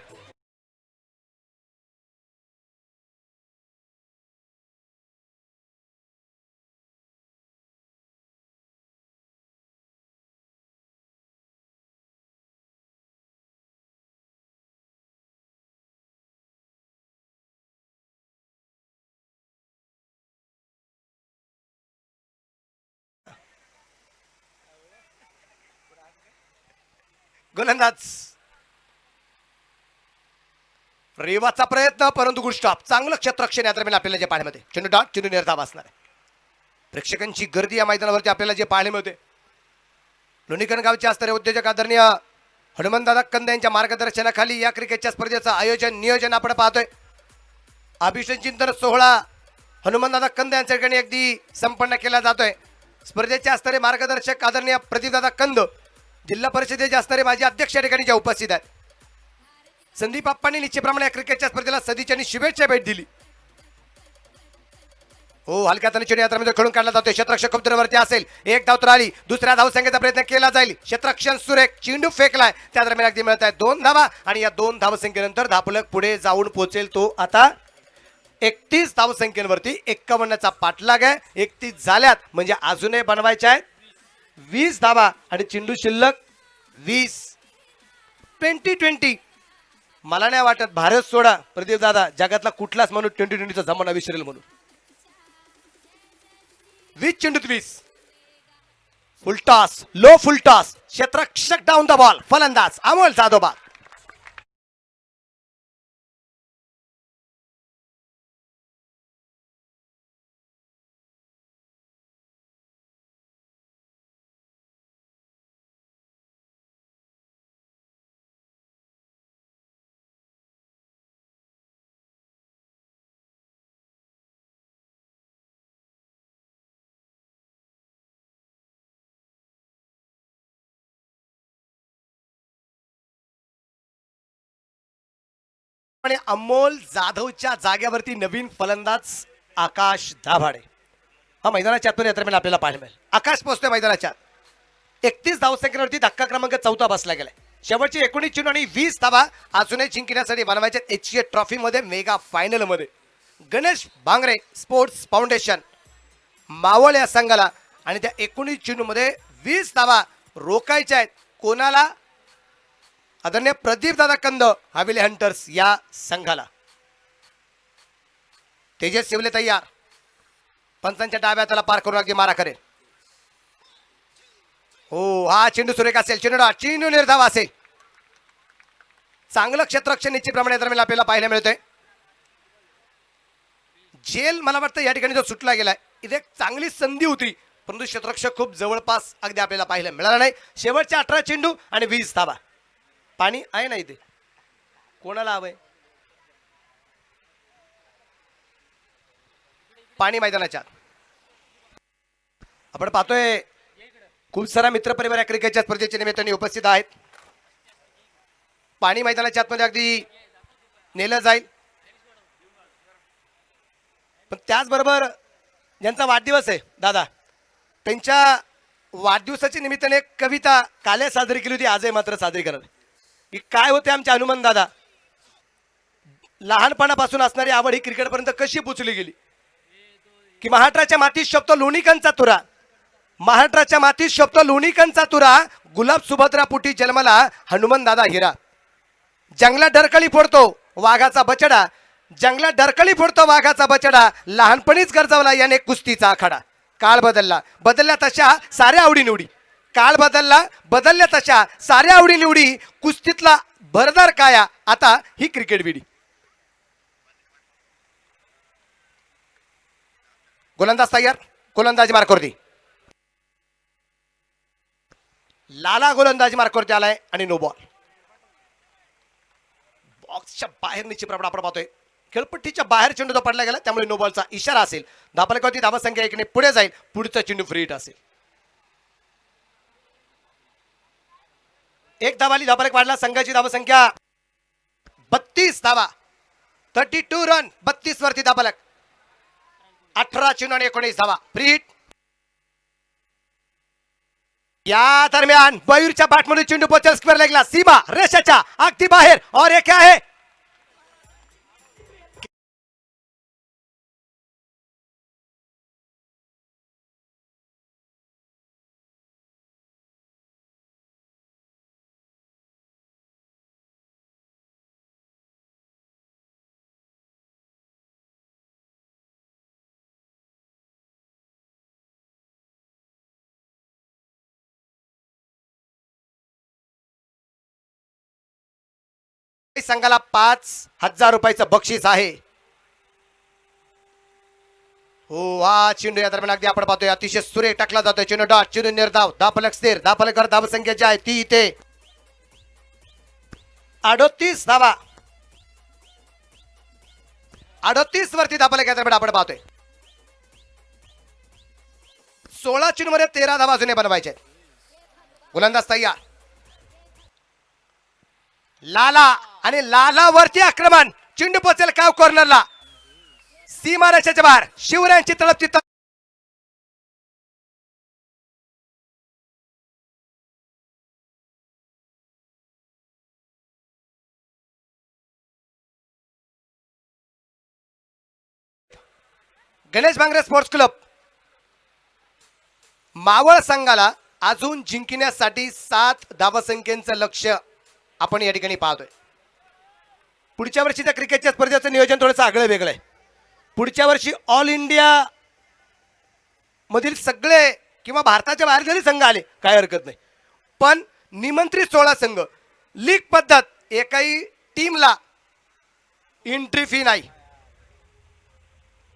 गोलंदाज रेवाचा प्रयत्न, परंतु गुड स्टॉप. चांगलं क्षेत्ररक्षण या दरम्यान आपल्याला जे पाहण्यामध्ये चेंडू डॉट चेंडू निर्धाव असणार आहे. प्रेक्षकांची गर्दी या मैदानावरती आपल्याला जे पाहायला मिळते. लोणीकण गावचे असणारे उद्योजक आदरणीय हनुमंतदादा कंद यांच्या मार्गदर्शनाखाली या क्रिकेटच्या स्पर्धेचं आयोजन नियोजन आपण पाहतोय. अभिषेक चिंतन सोहळा हनुमंतदादा कंद यांच्या ठिकाणी अगदी संपन्न केला जातोय. स्पर्धेचे असणारे मार्गदर्शक आदरणीय प्रदीपदादा कंद, जिल्हा परिषदेचे असणारे माजी अध्यक्ष या ठिकाणी जे उपस्थित आहेत. संदीप आप्पांनी निश्चितप्रमाणे या क्रिकेटच्या स्पर्धेला सदिच्छा आणि शुभेच्छा भेट दिली. हो, हलक्या चेंडू यात्रामध्ये खेळून काढला जातोय. क्षेत्ररक्षक खूप दूरवरती असेल, एक धाव तर आली. दुसऱ्या धावसंख्येचा प्रयत्न केला जाईल. क्षेत्ररक्षण सुरेख, चेंडू फेकलाय, त्या दरम्यान अगदी मिळत आहे 2 धावा आणि या 2 धावसंख्येनंतर धापलक पुढे जाऊन पोहोचेल तो आता 31 धावसंख्येवरती. 51चा पाठलाग आहे. 31 झाल्यात म्हणजे अजूनही बनवायच्या आहेत 20 धावा आणि चेंडू शिल्लक 20. 20-20 मला नाही वाटत भारत सोडा प्रदीप दादा जगातला कुठलाच माणूस 20-20चा जमाना विसरेल म्हणून. 20 चेंडूत 20. Full toss, low full toss, क्षेत्ररक्षक डाऊन द बॉल, फलंदाज अमोल जाधव बाद. आणि अमोल जाधवच्या जागेवरती नवीन फलंदाज आकाश दाभाडे हा मैदानाच्या आतून यात्रेमध्ये आपल्याला पाहायला मिळेल. आकाश पोहोचतोय मैदानाच्या 31 धावसंख्येवरती धक्का क्रमांक 4 बसला गेलाय. शेवटची 19 चेंडू आणि 20 धावा अजूनही जिंकण्यासाठी बनवायच्या HCA ट्रॉफी मध्ये मेगा फायनल मध्ये. गणेश भांगरे स्पोर्ट्स फाउंडेशन मावळ या संघाला आणि त्या 19 चेंडू मध्ये 20 धावा रोखायच्या आहेत. कोणाला? आदरणीय प्रदीप दादा कंद हवेली हंटर्स या संघाला. तेजस शिवले तयार, पंचांच्या डाव्या त्याला पार करून अगदी मारा करेल. हो, हा चेंडू सुरेख असेल, चेंडू निर्धाव असेल. चांगलं क्षेत्ररक्षण निश्चितप्रमाणे दरम्यान आपल्याला पाहायला मिळतंय. जेल मला वाटतं या ठिकाणी जो सुटला गेलाय, इथे एक चांगली संधी होती परंतु क्षेत्ररक्षक खूप जवळपास अगदी आपल्याला पाहायला मिळाला नाही. शेवटच्या 18 चेंडू आणि 20 धावा. पाणी आहे ना इथे? कोणाला हवंय पाणी मैदानाच्या? आपण पाहतोय खूप सारा मित्रपरिवार या क्रिकेटच्या स्पर्धेच्या निमित्ताने उपस्थित आहेत. पाणी मैदानाच्या आतमध्ये अगदी नेलं जाईल. पण त्याचबरोबर ज्यांचा वाढदिवस आहे दादा, त्यांच्या वाढदिवसाच्या निमित्ताने एक कविता काल साजरी केली होती, आजही मात्र साजरी करत. की काय होते आमचे हनुमान दादा, लहानपणापासून असणारी आवड ही क्रिकेटपर्यंत कशी पोचली गेली. की महाराष्ट्राच्या मातीत शोभतो लोणीकणचा तुरा, महाराष्ट्राच्या मातीत शोभतो लोणीकणचा तुरा, गुलाब सुभद्रा पुटी जन्मला हनुमान दादा हिरा. जंगलात डरकळी फोडतो वाघाचा बछडा, जंगलात डरकळी फोडतो वाघाचा बछडा, लहानपणीच गरजवला याने कुस्तीचा आखाडा. काळ बदलला, बदलल्या तशा साऱ्या आवडी निवडी, काळ बदलला, बदलल्या तशा साऱ्या आवडी निवडी, कुस्तीतला भरदार काया आता ही क्रिकेट बिडी. गोलंदाज तयार, गोलंदाजी मार्कवरती. लाला गोलंदाजी मार्कवरती आलाय आणि नो बॉल. बॉक्सच्या बाहेर निश्चित प्रमाणात आपण पाहतोय खेळपट्टीच्या बाहेर चेंडू तो पडला गेला, त्यामुळे नो बॉलचा इशारा असेल. धापलकावरती धावा संख्या 1 ने पुढे जाईल. पुढचा चेंडू फ्री हिट असेल. एक धावाली धापलक वाढला. संघाची धावा संख्या 32 धावा, 32 रन. 32 वरती धापलक. 18 चेंडू आणि 19 धावा. Free hit. या दरम्यान मयूरच्या बॅटमध्ये चेंडू पोहोचेल स्क्वेअर लेगला, सीमा रेषेच्या अगदी बाहेर. और ये क्या है? संघाला 5,000 रुपयाचं बक्षीस आहे. हो, हा चेंडू या दरम्यान अगदी आपण पाहतोय अतिशय सुरेख टाकला जातोय. चेंडू डॉट, चेंडू निर्धाव, धापलक स्थिर. धापलकर धाव संख्या जी आहे ती इथे 38 धावा. 38 वरती धापलक या दरम्यान आपण पाहतोय. 16 चेंडू मध्ये 13 धावा अजूनही बनवायचे. गोलंदाज तयार. लाला आणि लाला वरती आक्रमण. चेंडू पोचेल काव कॉर्नरला. सीमा रेषेच्या बाहेर. शिवरायांची तळप तिथं. गणेश भांगरे स्पोर्ट्स क्लब मावळ संघाला अजून जिंकण्यासाठी 7 धावसंख्येचं लक्ष्य आपण या ठिकाणी पाहतोय. पुढच्या वर्षीच्या क्रिकेटच्या स्पर्धेचं नियोजन थोडंसं आगळं वेगळं आहे. पुढच्या वर्षी ऑल इंडिया मधील सगळे किंवा भारताच्या बाहेर जरी संघ आले काय हरकत नाही, पण निमंत्रित 16 संघ, लीग पद्धत, एकाही टीमला एंट्री फी नाही.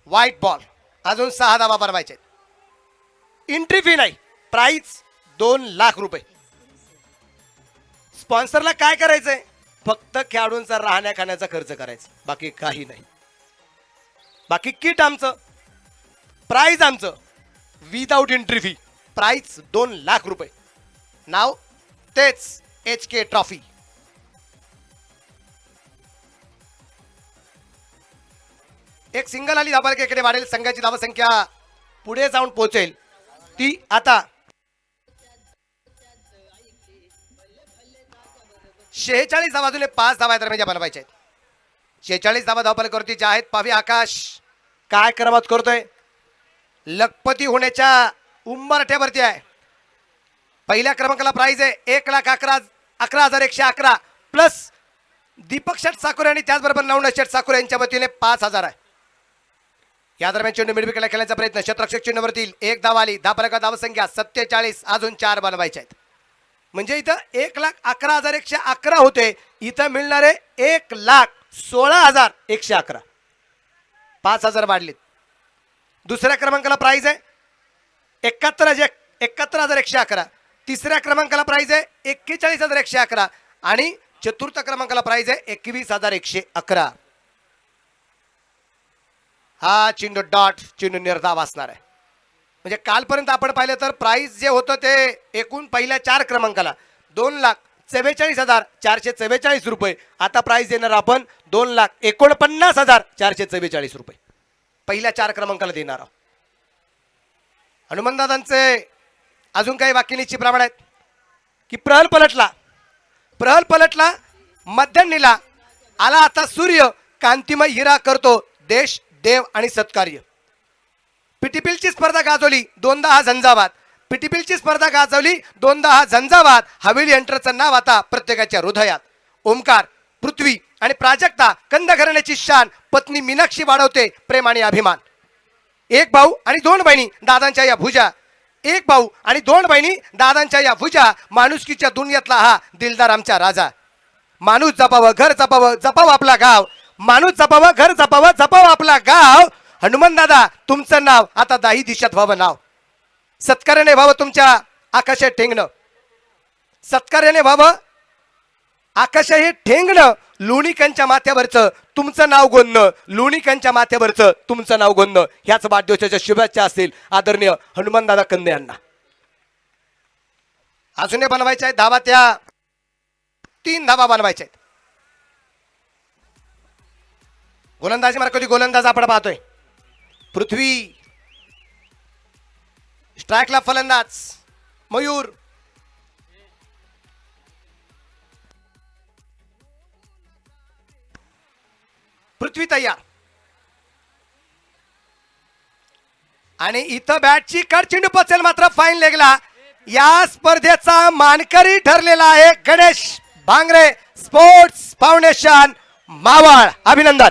व्हाईट बॉल अजून 6 धावा बनवायचे. एंट्री फी नाही. प्राइस 2 लाख रुपये. स्पॉन्सरला काय करायचंय? फक्त खेळाडूंचा राहण्या खाण्याचा खर्च करायचा, बाकी काही नाही. बाकी किट आमचं, प्राइज आमचं, without entry fee. Price 2 lakh रुपये. नाव तेच HK ट्रॉफी. एक सिंगल आली धाबालकेकडे वाढेल. संघाची धावा संख्या पुढे जाऊन पोहोचेल ती आता 46 धावा. अजून 5 धावा दरम्यान बनवायच्या आहेत. 46 धावा धावपलकावरती ज्या आहेत. पावी आकाश काय करामत करतोय. लखपती होण्याच्या उंबरठ्यावरती आहे. पहिल्या क्रमांकाला प्राइज आहे 1,11,111 प्लस दीपक शेठ साकुरे आणि त्याचबरोबर नवनाथ शेठ साकुरे यांच्या वतीने 5,000 आहे. या दरम्यान चेंडू मिडविकेटला खेळण्याचा प्रयत्न. क्षेत्ररक्षक चेंडूवरती 1 धाव आली. धावपलका धाव संख्या 47. अजून 4 बनवायच्या आहेत. म्हणजे इथं 1,11,111 होते. इथं मिळणारे 1,16,111. 5,000 वाढलेत. दुसऱ्या क्रमांकाला प्राइज आहे 71,111. तिसऱ्या क्रमांकाला प्राइज आहे 41,111 आणि चतुर्थ क्रमांकाला प्राइज आहे 21,111. हा चेंडू डॉट, चेंडू निर्धाव असणार आहे. म्हणजे कालपर्यंत आपण पाहिलं तर प्राइस जे होतं ते एकूण पहिल्या 4 क्रमांकाला 2,44,444 रुपये. आता प्राइस देणार आपण 2,49,444 रुपये पहिल्या 4 क्रमांकाला देणार आहोत. हनुमंतदादांचे अजून काही वाक्य निश्चित प्रमाण आहेत की प्रहल पलटला मध्यान्नीला आला आता सूर्य, कांतिमय हिरा करतो देश, देव आणि सत्कार्य. पिटीपिलची स्पर्धा गाजवली 2दा हा झंझावात. पिटीपिलची स्पर्धा गाजवली 2दा हा झंझावात. हवेली एंटरचं नाव आता प्रत्येकाच्या हृदयात. ओमकार, पृथ्वी आणि प्राजक्ता कंद घराण्याची शान. पत्नी मीनाक्षी वाढवते प्रेम आणि अभिमान. एक भाऊ आणि 2 बहिणी दादांच्या या भुजा. एक भाऊ आणि 2 बहिणी दादांच्या या भुजा. माणुसकीच्या दुनियातला हा दिलदार आमचा राजा. माणूस जपावं, घर जपावं, जपावं आपला गाव. माणूस जपावं, घर जपावं, जपावं आपला गाव. हनुमान दादा तुमचं नाव आता दाही दिशात व्हावं नाव. सत्कार्याने व्हावं तुमच्या आकाशात ठेंगणं. सत्कार्याने व्हावं आकाश हे ठेंगणं. लोणिकांच्या माथ्यावरचं तुमचं नाव गोंदणं. लोणिकांच्या माथ्यावरचं तुमचं नाव गोंदणं. ह्याच वाढदिवसाच्या शुभेच्छा असतील आदरणीय हनुमानदादा कंदे यांना. अजूनही बनवायच्या आहेत धावा. त्या 3 धावा बनवायच्या आहेत. गोलंदाजी मार्कवरती गोलंदाज आपण पाहतोय. पृथ्वी स्ट्राईकला फलंदाज मयूर. पृथ्वी तयार. आणि इथं बॅटची कड चेंडू पचेल मात्र फाईन लेगला. या स्पर्धेचा मानकरी ठरलेला आहे गणेश भांगरे स्पोर्ट्स फाउंडेशन मावळ. अभिनंदन.